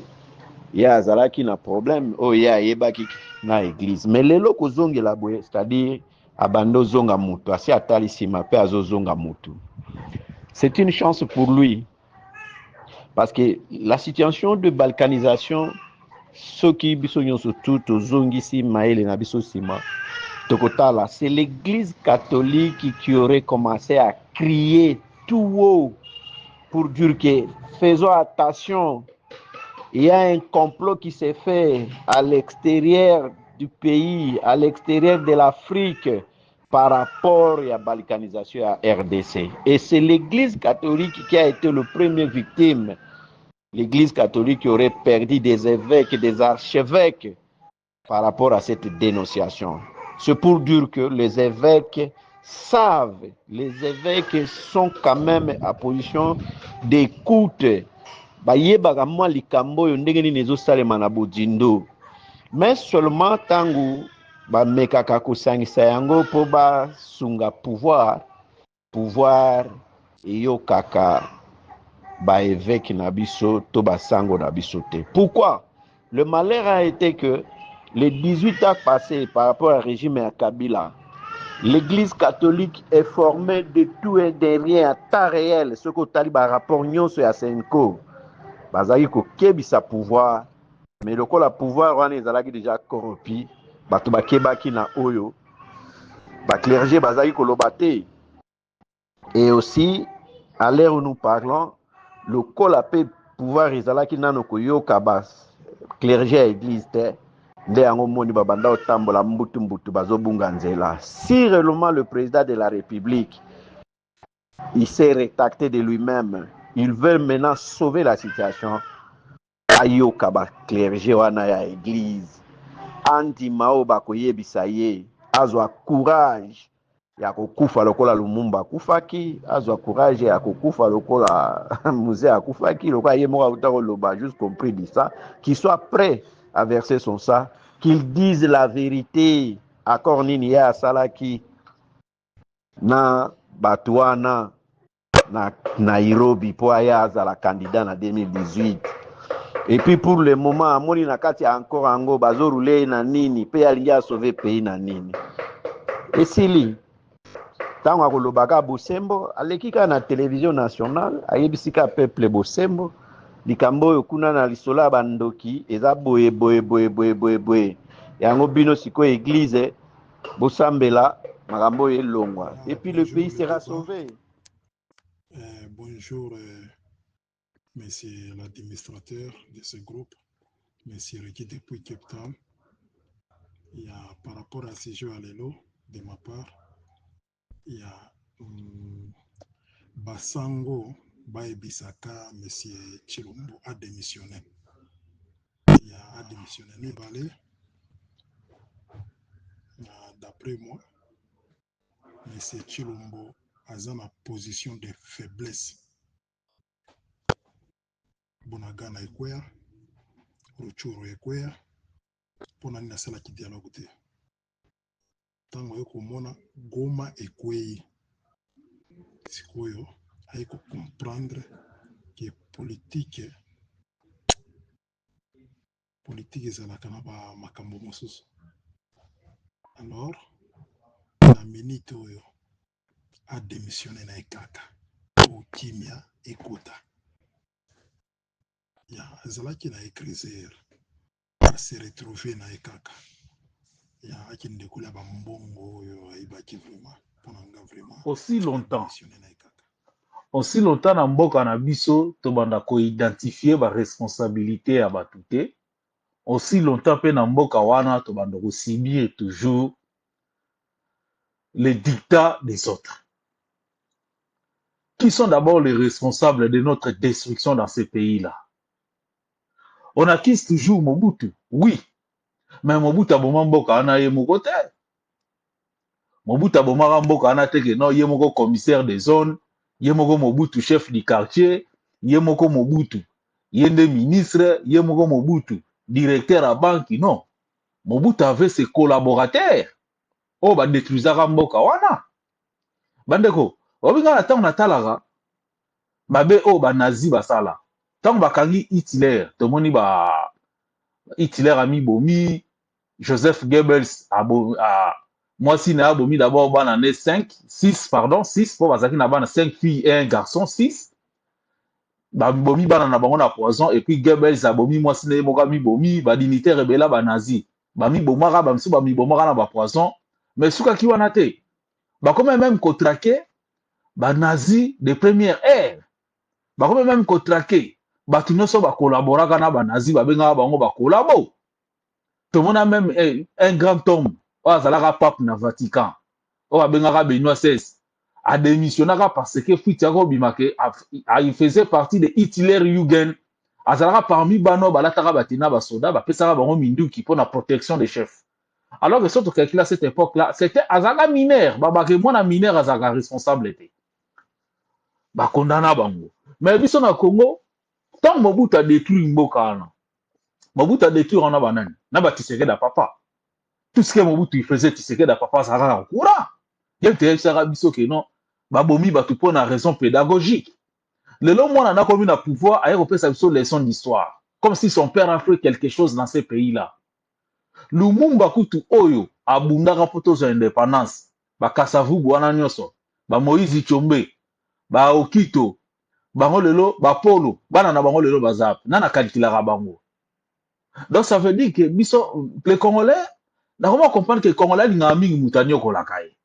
I: il y a Zala qui n'a problème, il y a Yeba qui n'a église. Mais les locaux zongi la boye, c'est-à-dire abando zonga mutu, asi atali sima pe azo zonga mutu. C'est une chance pour lui. Parce que la situation de balkanisation, ceux qui bisognon surtout aux zongi sima et les nabiso sima, tokotala, c'est l'église catholique qui aurait commencé à crier tout haut pour dire que faisons attention, il y a un complot qui s'est fait à l'extérieur du pays, à l'extérieur de l'Afrique par rapport à la balkanisation à RDC. Et c'est l'église catholique qui a été le premier victime. L'église catholique qui aurait perdu des évêques, des archevêques par rapport à cette dénonciation. C'est pour dire que les évêques savent, les évêques sont quand même à position d'écoute. Mais seulement tangu ba mekaka kusangisa yango po ba sunga pouvoir yo kaka ba évêque na biso to ba sango na biso te. Pourquoi? Le malheur a été que les 18 ans passés par rapport au régime à Kabila, l'Église catholique est formée de tout et de rien à temps réel. Ce que tu as rapport nyonso ya Senko, bazali ko kebisa pouvoir, mais le ko la pouvoir wana ezalaki déjà corrompu, bato bakebaki na oyo, ba clergé bazali ko lobate. Et aussi, à l'heure où nous parlons, le col a pu pouvoir ezalaki nano koyoka bas clergé à église te nde yango moni babanda otambola mbutu mbutu bazobunga nzela. Si réellement le président de la République il s'est rétracté de lui-même, il veut maintenant sauver la situation, ayoka ba clergé wana ya église andima o bakoyebisa ye azwa courage ya kokufa lokola Lumumba akufaki, azwa courage ya kokufa lokola Musée akufaki, lokola ye moko auta koloba juste compris de ça, qu'il soit prêt à verser son sang, qu'il dise la vérité accord nini ya asalaki na bato wana na Nairobi po aya azala candidat na 2018. Et puis pour le moment amoni na kati encore ango bazo rouler na nini pe alingi a sauver pays na nini esili tango akolobaka bosembo aleki kaka na télévision nationale ayebisika peuple bosembo likambo oyo kuna na lisolo ya bandoki eza boye boye boye boye boye boye yango bino sikoyo église bosambela makambo oyo elongwa et puis le pays sera sauvé.
J: Bonjour monsieur l'administrateur de ce groupe, monsieur Ricky depuis Cape Town. Il y a par rapport à ce jeu à l'élo de ma part, il y a Basango Baebisaka, monsieur Chilombo a démissionné. Il a démissionné. D'après moi, monsieur Chilombo a une position de faiblesse. Bonagana ekwea, Ruchuru ekwea, pona nina sala ki dialogue te. Tango yoko mona Goma ekwei. Sikoyo aiko comprendre que politique ezalaka na ba makambo mosusu. Alors na minute oyo a démissionné na ekaka o kimia ekota ya ezalaki na écriser a se retrouver na ekaka ya akinde kula ba mbongo oyo aibaki vraiment ponanga vraiment
H: aussi longtemps na mboka na biso tobanda ko identifier ba responsabilité ya batu te, aussi longtemps pe na mboka wana tobanda ko subir toujours les dictats des autres. Qui sont d'abord les responsables de notre destruction dans ces pays-là? On accuse toujours Mobutu, oui, mais Mobutu aboma mboka ana ye moko te. Mobutu aboma mboka ana te ke non ye moko commissaire des zones, ye moko Mobutu chef du quartier, ye moko Mobutu yende ministre, ye moko Mobutu directeur à banque, non. Mobutu avait ses collaborateurs. Oh ba détruisaka mboka wana. Bandeko, obinga na tango natalaka babe o ba nazi basala. Tango bakangi Hitler, tomoni ba Hitler ami bomi, Joseph Goebbels a moi si na bomi d'abord bana né 6 pour bazaki na bana 5 filles et un garçon 6. Ba bomi bana na bango na poison et puis Goebbels a bomi moi si na moka mi bomi ba dignitaire rebela ba nazi. Ba mi bomaka ba msu ba mi bomaka na ba poison. Mais souka ki wana te. Ba comme même contraqué ba nazi de première ère. Ba comme même contraqué ba tunoso ba collaboraka na ba nazi ba benga bango ba collabo. Tout le monde a même un grand homme o azalaka pape na Vatican. O ba benga Benoît XVI a démissionné parce que Futiako Bimake il faisait partie de Hitler Jugend. Azalaka parmi bano balataka batina ba soda ba pesaka bango minduki pour la protection des chefs. Alors que surtout quelqu'un à cette époque-là, c'était Azaka mineur. Babake mona mineur Azaka responsable était. Ba condamna bango. Mais biso na Congo, tant Mobutu a détruit mboka na. Mobutu a détruit on a banane. Na ba Tshisekedi papa. Tout ce que Mobutu il faisait Tshisekedi papa ça va en courant. Il était ça biso que non. Ba bomi ba tout pour une raison pédagogique. Le long on a commis le pouvoir, ailleurs on peut s'appuyer leçon d'histoire. Comme si son père a fait quelque chose dans ces pays-là. Lumumba kutu oyo, abundaka poto za indépendance. Ba Kasavubu wana nyoso. Ba Moïse Tshombe. Ba Okito. Bango lelo, ba Polo. Bana na bango lelo bazap. Nana kalikilaka bango. Donc ça veut dire que les Congolais, on va comprendre que les Congolais n'ont pas de Congolais.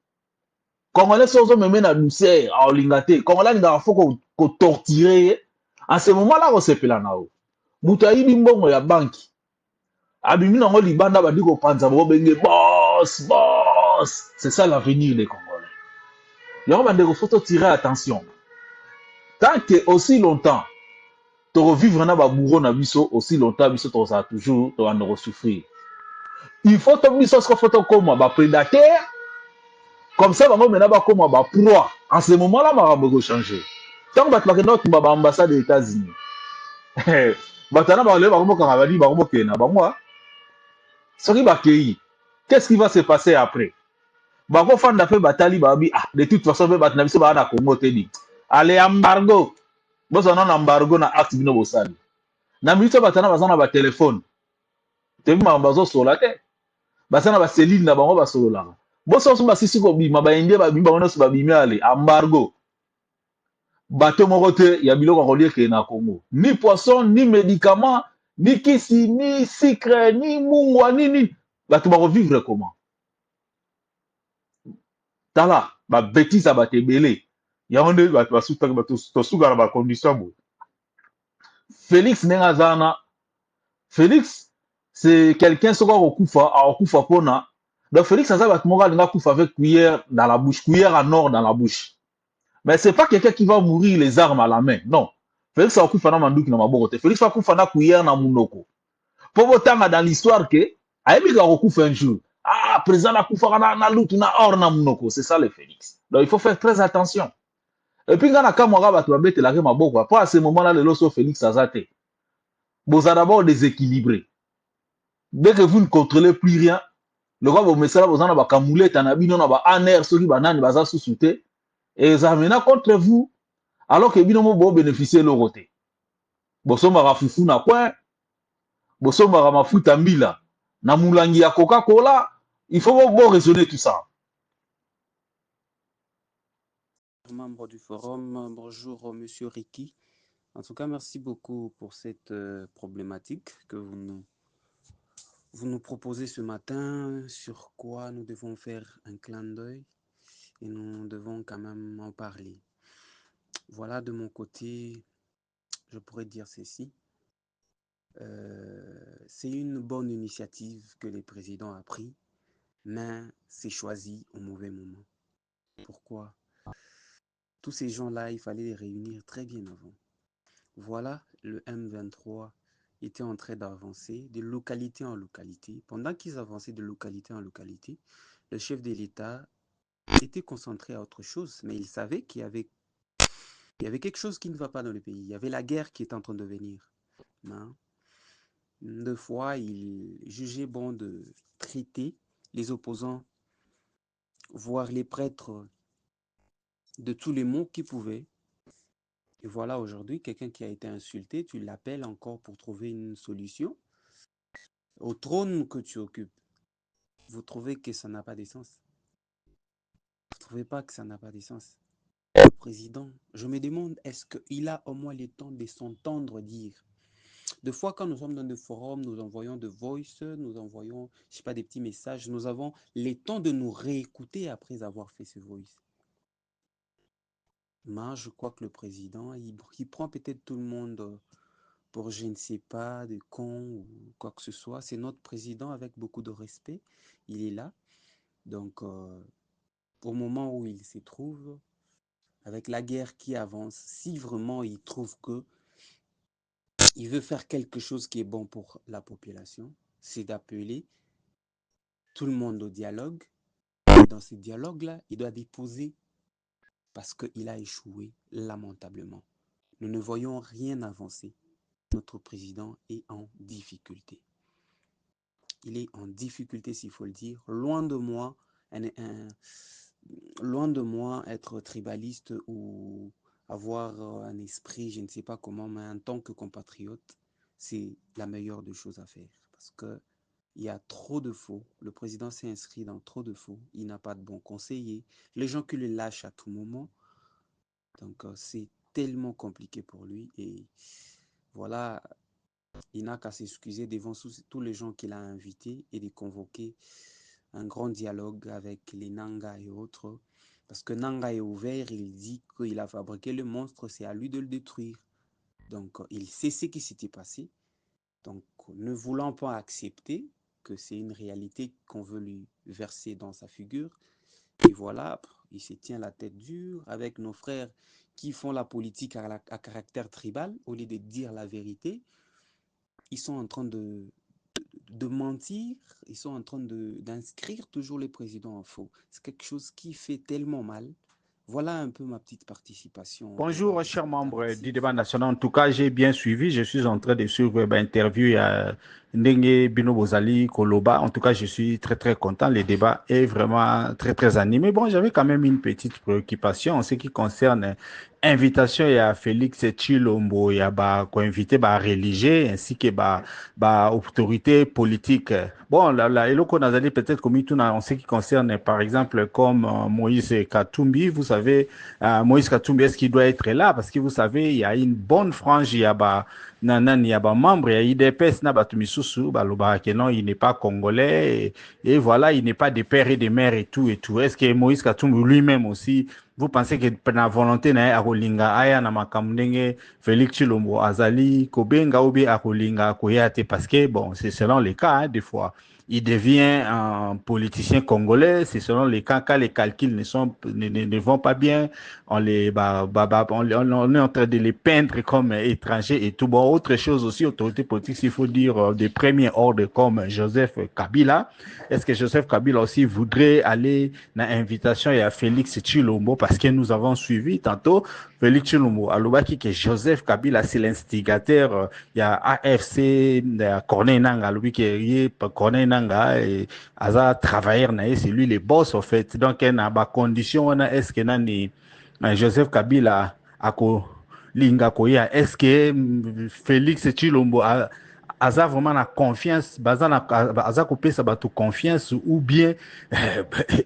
H: Congolais sont même na douceur à Olingate. Congolais n'ont faut qu'on torturer. En ce moment-là, on s'est fait là nao. Moutaï bimbongo ya banki. Abimi nango libanda ba diko panza bo benge boss. C'est ça l'avenir des Congolais. Yango bande ko faut tirer attention. Tant que aussi longtemps tu revivre na ba bourreau na biso aussi longtemps biso to ça toujours to en souffrir. Il faut que biso ce faut comme ba prédateur. Comme ça, bango mena ba comme ba proie. En ce moment-là, makambo go changer. Tant que tu vas ba ambassade des États-Unis. Batana ba le ba comme ka ba di ba comme ke na ba moi. Soki ba kei. Qu'est-ce qui va se passer après? Ba ko fanda fe batali ba bi ah de toute façon be batna biso ba na Congo te di. Allez embargo. Bozo non embargo na acte bino bosali. Na biso batana bazana ba téléphone. Te bi ma bazo sola te. Basana ba cellule na bango ba solola. Boso so ba sisi ko bi ma ba indie ba bi ba ono so ba bi mi ale embargo. Bateau moko te ya biloko kolie ke na Congo. Ni poisson, ni médicament, ni kisi, ni sucre, ni mungwa, ni. Bateau ba vivre comment? Tala, ba bêtise à bate belé. Ya onde ba suta ba to suga na ba condition bo. Félix Nengazana. Félix, c'est quelqu'un qui a okufa pona. Donc Félix Nengazana va kufa avec cuillère dans la bouche, cuillère en or dans la bouche. Mais c'est pas quelqu'un qui va mourir les armes à la main. Non. Félix va kufa na manduki na maboko. Félix va kufa na cuillère na munoko. Pour autant dans l'histoire que ayebi ka okufa un jour. Ah, président la kufa na lutu na or na munoko. C'est ça le Félix. Donc il faut faire très attention. Et puis quand kamwa ba to bete la maboko. Après à ce moment-là le loso Félix azate. Vous êtes d'abord déséquilibré. Dès que vous ne contrôlez plus rien, le roi vous mettez là, vous en avez camoulé, tanabino, na ba aner, ceux qui banane, baza sous-souté, et ça amène contre vous, alors que binomo bo bénéficier le roté. Bosomba rafufu na quoi, bosomba ramafuta mbila, na moulangi ya Coca-Cola, il faut bon raisonner tout ça.
D: Membre du forum, bonjour Monsieur Ricky. En tout cas, merci beaucoup pour cette problématique que vous nous proposez ce matin, sur quoi nous devons faire un clin d'œil et nous devons quand même en parler. Voilà, de mon côté, je pourrais dire ceci. C'est une bonne initiative que le président a pris, mais c'est choisi au mauvais moment. Pourquoi? Tous ces gens-là, il fallait les réunir très bien avant. Voilà, le M23 était en train d'avancer de localité en localité. Pendant qu'ils avançaient de localité en localité, le chef de l'État était concentré à autre chose, mais il savait qu'il y avait quelque chose qui ne va pas dans le pays. Il y avait la guerre qui était en train de venir. Hein? Deux fois, il jugeait bon de traiter les opposants, voire les prêtres, de tous les mots qu'ils pouvaient. Et voilà, aujourd'hui, quelqu'un qui a été insulté, tu l'appelles encore pour trouver une solution. Au trône que tu occupes, vous trouvez que ça n'a pas de sens? Vous ne trouvez pas que ça n'a pas de sens? Le président, je me demande, est-ce qu'il a au moins le temps de s'entendre dire? Des fois, quand nous sommes dans des forums, nous envoyons des voice, nous envoyons, je sais pas, des petits messages, nous avons le temps de nous réécouter après avoir fait ce voice. Moi, je crois que le président, il prend peut-être tout le monde pour je ne sais pas, de con ou quoi que ce soit. C'est notre président avec beaucoup de respect. Il est là. Donc, au moment où il se trouve, avec la guerre qui avance, si vraiment il trouve que il veut faire quelque chose qui est bon pour la population, c'est d'appeler tout le monde au dialogue. Et dans ce dialogue-là, il doit déposer parce qu'il a échoué lamentablement. Nous ne voyons rien avancer. Notre président est en difficulté. Il est en difficulté, s'il faut le dire. Loin de moi être tribaliste ou avoir un esprit, je ne sais pas comment, mais en tant que compatriote, c'est la meilleure des choses à faire. Parce que il y a trop de faux. Le président s'est inscrit dans trop de faux. Il n'a pas de bons conseillers. Les gens qui le lâchent à tout moment. Donc, c'est tellement compliqué pour lui. Et voilà, il n'a qu'à s'excuser devant tous les gens qu'il a invités et de convoquer un grand dialogue avec les Nanga et autres. Parce que Nanga est ouvert, il dit qu'il a fabriqué le monstre, c'est à lui de le détruire. Donc, il sait ce qui s'était passé. Donc, ne voulant pas accepter que c'est une réalité qu'on veut lui verser dans sa figure, et voilà, il se tient la tête dure avec nos frères qui font la politique à caractère tribal, au lieu de dire la vérité, ils sont en train de mentir, ils sont en train d'inscrire toujours les présidents en faux. C'est quelque chose qui fait tellement mal. Voilà un peu ma petite participation au débat
E: Bonjour,
D: de ce
E: chers
D: matin.
E: membres
D: Merci.
E: du débat national. En tout cas, j'ai bien suivi. Je suis en train de suivre l'interview à Ndenge Bino Bozali Koloba. En tout cas, je suis très, très content. Le débat est vraiment très, très animé. Bon, j'avais quand même une petite préoccupation en ce qui concerne invitation à Félix Tshilombo et à invité religieux ainsi que autorité politique. Bon, là, et qu'on a dit peut-être comme tout en ce qui concerne, par exemple, comme Moïse Katumbi, vous savez, Moïse Katumbi, est-ce qu'il doit être là? Parce que vous savez, il y a une bonne frange, il y a il y a membre, il y a IDPS, na Batumisusu, non, il n'est pas congolais, et voilà, il n'est pas des pères et des mères et tout et tout. Est-ce que Moïse Katumbi lui-même aussi, vous pensez que la volonté na akolinga aya na makamundenge Félix Tshilombo azali kobenga ou bien akolinga koyate parce que bon, c'est selon les cas, hein, des fois il devient un politicien congolais, c'est selon les cas, quand les calculs ne vont pas bien, on est en train de les peindre comme étrangers et tout. Bon, autre chose aussi, autorité politique, s'il faut dire, des premiers ordres comme Joseph Kabila. Est-ce que Joseph Kabila aussi voudrait aller dans l'invitation à Félix Tshilombo parce que nous avons suivi tantôt Félix Tshilombo, Alobaki, que Joseph Kabila, c'est l'instigateur, il y a AFC, il y a Corneille Nanga, Corneille Nanga, et Aza travailleur, c'est lui le boss, en fait. Donc, il y a des conditions, est-ce que Joseph Kabila, ako linga koya, est-ce que Félix Tshilombo aza vraiment la confiance, aza coupé ça ba confiance ou bien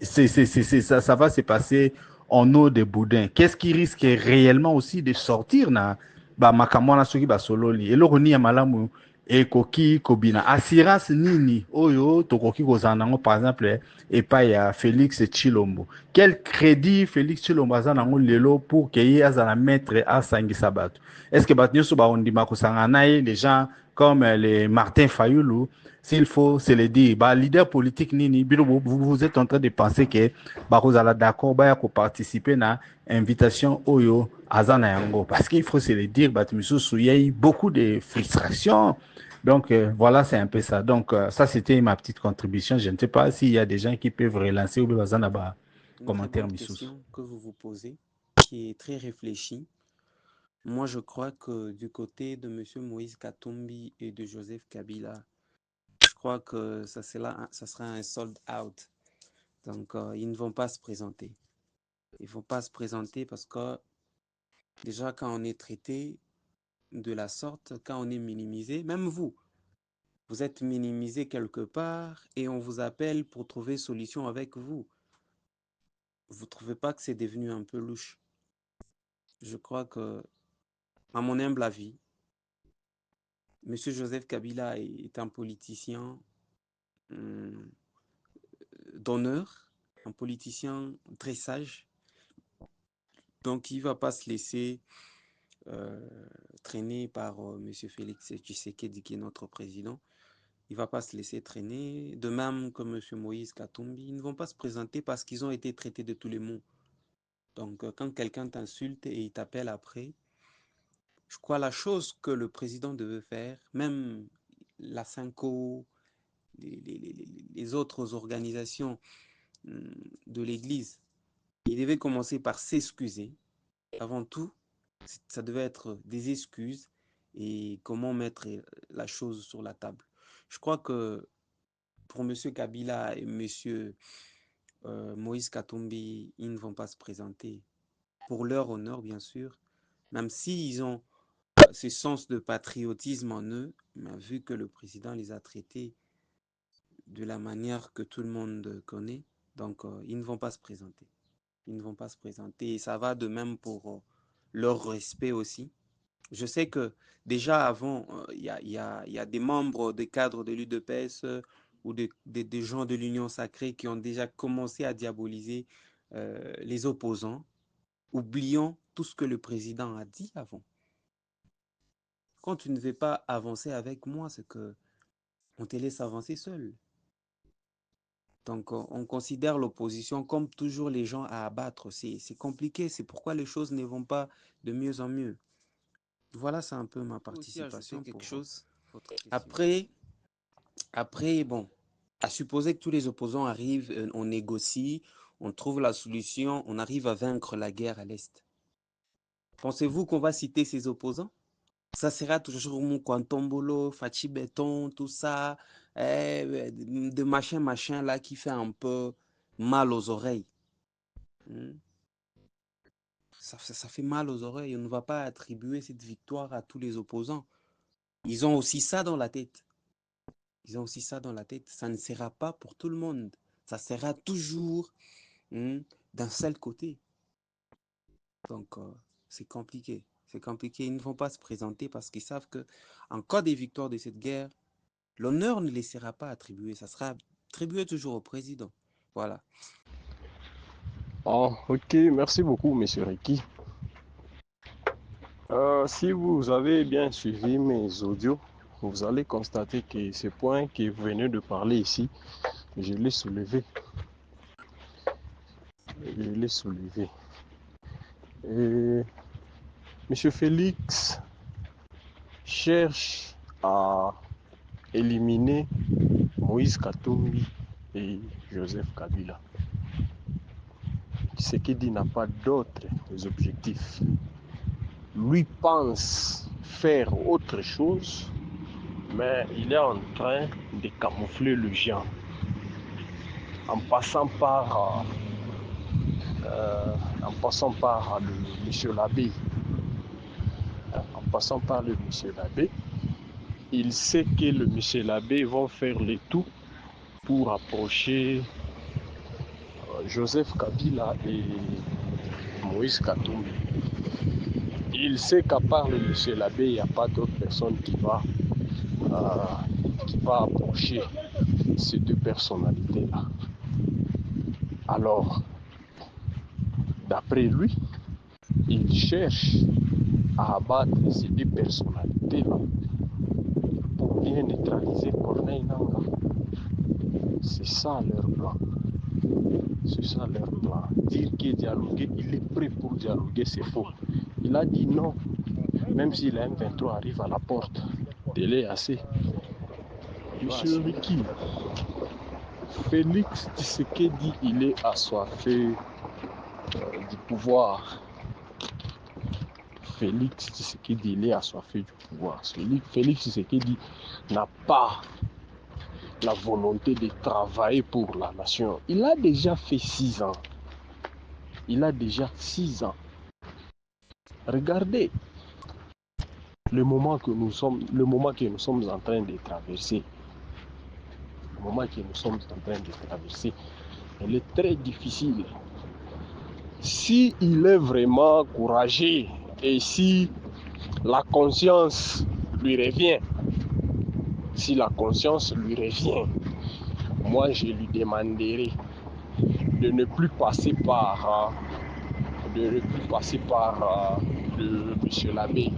E: ça va se passer en eau de boudin. Qu'est-ce qui risque réellement aussi de sortir na ba makamwana soki ba sololi eloko ni ya malamu ekoki kobina assurance nini oyo tokoki kozala nango par exemple epai ya Félix Tshilombo. Quel crédit Félix Tshilombo aza nango lelo pour que ye azala maître asangisa bato? Est-ce que bato nyonso baondima kosanga na ye les gens comme les Martin Fayoulou, s'il faut se le dire, leader politique nini, vous êtes en train de penser que vous allez d'accord pour participer à l'invitation Oyo Azana Yango. Parce qu'il faut se le dire, il y a eu beaucoup de frustration. Donc voilà, c'est un peu ça. Donc ça, c'était ma petite contribution. Je ne sais pas s'il y a des gens qui peuvent relancer ou bien
D: Une très
E: commentaire
D: bonne
E: Missous.
D: question que vous vous posez, qui est très réfléchie. Moi, je crois que du côté de M. Moïse Katumbi et de Joseph Kabila, je crois que ça sera un sold out. Donc, ils ne vont pas se présenter. Ils ne vont pas se présenter parce que déjà, quand on est traité de la sorte, quand on est minimisé, même vous êtes minimisé quelque part et on vous appelle pour trouver solution avec vous. Vous ne trouvez pas que c'est devenu un peu louche? Je crois que, à mon humble avis, M. Joseph Kabila est un politicien d'honneur, un politicien très sage. Donc, il ne va pas se laisser traîner par M. Félix Tshisekedi, qui est notre président. Il ne va pas se laisser traîner. De même que M. Moïse Katumbi, ils ne vont pas se présenter parce qu'ils ont été traités de tous les mots. Donc, quand quelqu'un t'insulte et il t'appelle après, je crois la chose que le président devait faire, même la Cinco, les autres organisations de l'Église, il devait commencer par s'excuser. Avant tout, ça devait être des excuses et comment mettre la chose sur la table. Je crois que pour M. Kabila et M. Moïse Katumbi, ils ne vont pas se présenter. Pour leur honneur, bien sûr, même s'ils ont ce sens de patriotisme en eux, mais vu que le président les a traités de la manière que tout le monde connaît, donc ils ne vont pas se présenter. Ils ne vont pas se présenter. Et ça va de même pour leur respect aussi. Je sais que déjà avant, il y a des membres des cadres de l'UDPS ou des gens de l'Union sacrée qui ont déjà commencé à diaboliser les opposants, oubliant tout ce que le président a dit avant. Quand tu ne veux pas avancer avec moi, c'est que on te laisse avancer seul. Donc, on considère l'opposition comme toujours les gens à abattre. C'est compliqué, c'est pourquoi les choses ne vont pas de mieux en mieux. Voilà, c'est un peu ma participation. Quelque chose. Après, bon, à supposer que tous les opposants arrivent, on négocie, on trouve la solution, on arrive à vaincre la guerre à l'Est. Pensez-vous qu'on va citer ces opposants? Ça sera toujours Moukwantombolo, Fachi Béton, tout ça, de machin là qui fait un peu mal aux oreilles. Ça fait mal aux oreilles. On ne va pas attribuer cette victoire à tous les opposants. Ils ont aussi ça dans la tête. Ça ne sera pas pour tout le monde. Ça sera toujours d'un seul côté. Donc, c'est compliqué. Ils ne vont pas se présenter parce qu'ils savent qu'en cas des victoires de cette guerre, l'honneur ne les sera pas attribué. Ça sera attribué toujours au président. Voilà.
G: Ah, ok, merci beaucoup, monsieur Ricky. Si vous avez bien suivi mes audios, vous allez constater que ce point que vous venez de parler ici, je l'ai soulevé. Et monsieur Félix cherche à éliminer Moïse Katumbi et Joseph Kabila. Tshisekedi n'a pas d'autres objectifs. Lui pense faire autre chose, mais il est en train de camoufler le géant en passant par le monsieur l'abbé. Il sait que le monsieur l'abbé va faire le tout pour approcher Joseph Kabila et Moïse Katumbi. Il sait qu'à part le monsieur l'abbé, il n'y a pas d'autre personne qui va approcher ces deux personnalités-là. Alors, d'après lui, il cherche à abattre ces deux personnalités-là pour bien neutraliser Corneille Nangaa. C'est ça leur plan. Dire qu'il est dialogué, il est prêt pour dialoguer, c'est faux. Il a dit non, même si la M23 arrive à la porte. Délai assez. Monsieur Ricky, Félix Tshisekedi, il est assoiffé du pouvoir. Félix Tshisekedi n'a pas la volonté de travailler pour la nation. Il a déjà fait 6 ans. Regardez le moment que nous sommes en train de traverser. Elle est très difficile. Si il est vraiment courageux et si la conscience lui revient, moi je lui demanderai de ne plus passer par le monsieur l'abbé.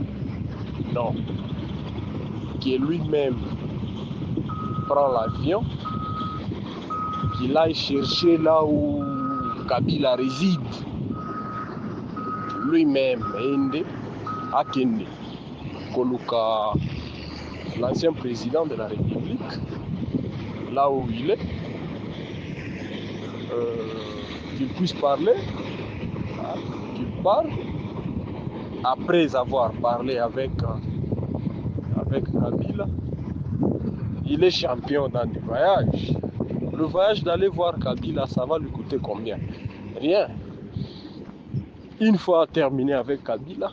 G: Non. Qui lui-même prend l'avion, qu'il aille chercher là où Kabila réside. Lui-même, Akende, Koluka, l'ancien président de la République, là où il est, qu'il puisse parler, qu'il parle, après avoir parlé avec Kabila. Il est champion dans des voyages. Le voyage d'aller voir Kabila, ça va lui coûter combien? Rien. Une fois terminé avec Kabila,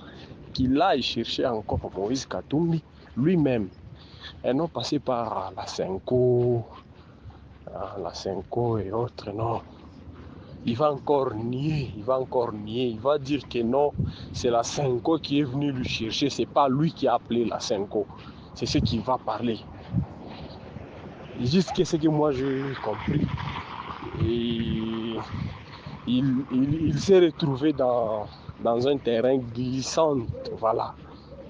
G: qu'il aille chercher encore Moïse Katumbi lui-même. Et non passer par la Senko et autres, non. Il va encore nier, il va dire que non, c'est la Senko qui est venue lui chercher, c'est pas lui qui a appelé la Senko. C'est ce qu'il va parler. Juste que ce que moi j'ai compris. Et il s'est retrouvé dans un terrain glissant, voilà,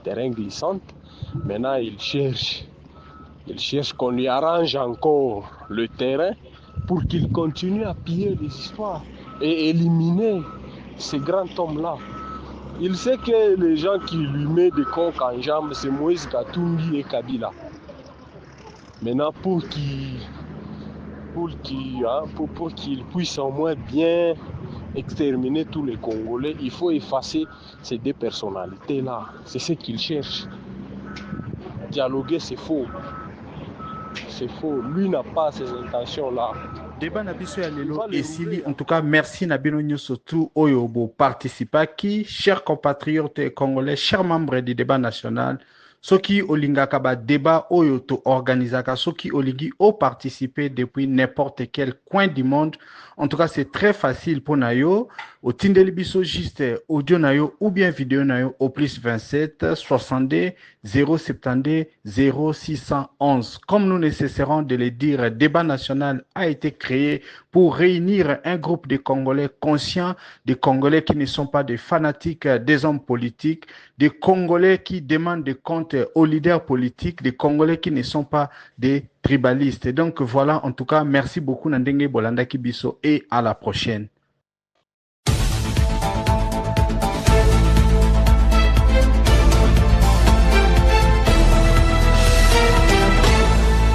G: terrain glissant. Maintenant il cherche qu'on lui arrange encore le terrain pour qu'il continue à piller les histoires et éliminer ces grands hommes-là. Il sait que les gens qui lui mettent des coques en jambes, c'est Moïse Katumbi et Kabila. Maintenant, pour qu'il puisse au moins bien exterminer tous les Congolais, il faut effacer ces deux personnalités-là. C'est ce qu'il cherche. Dialoguer, c'est faux. C'est faux. Lui n'a pas ces intentions-là.
E: Débat Nabiso Yalelo et Sili, en tout cas, merci Nabino Nyo surtout Oyobo participaki, chers compatriotes congolais, chers membres du débat national, ceux qui olinga kaba débat oyoto organisaka, ceux qui olingi ont participé depuis n'importe quel coin du monde. En tout cas, c'est très facile pour Nayo. Au Tindeli Biso juste audio Nayo ou bien vidéo Nayo au plus 27 62 072 0611. Comme nous ne cesserons de le dire, débat national a été créé pour réunir un groupe de Congolais conscients, des Congolais qui ne sont pas des fanatiques des hommes politiques, des Congolais qui demandent des comptes aux leaders politiques, des Congolais qui ne sont pas des tribalistes. Donc voilà, en tout cas, merci beaucoup Nandenge Bolanda Kibiso et à la prochaine.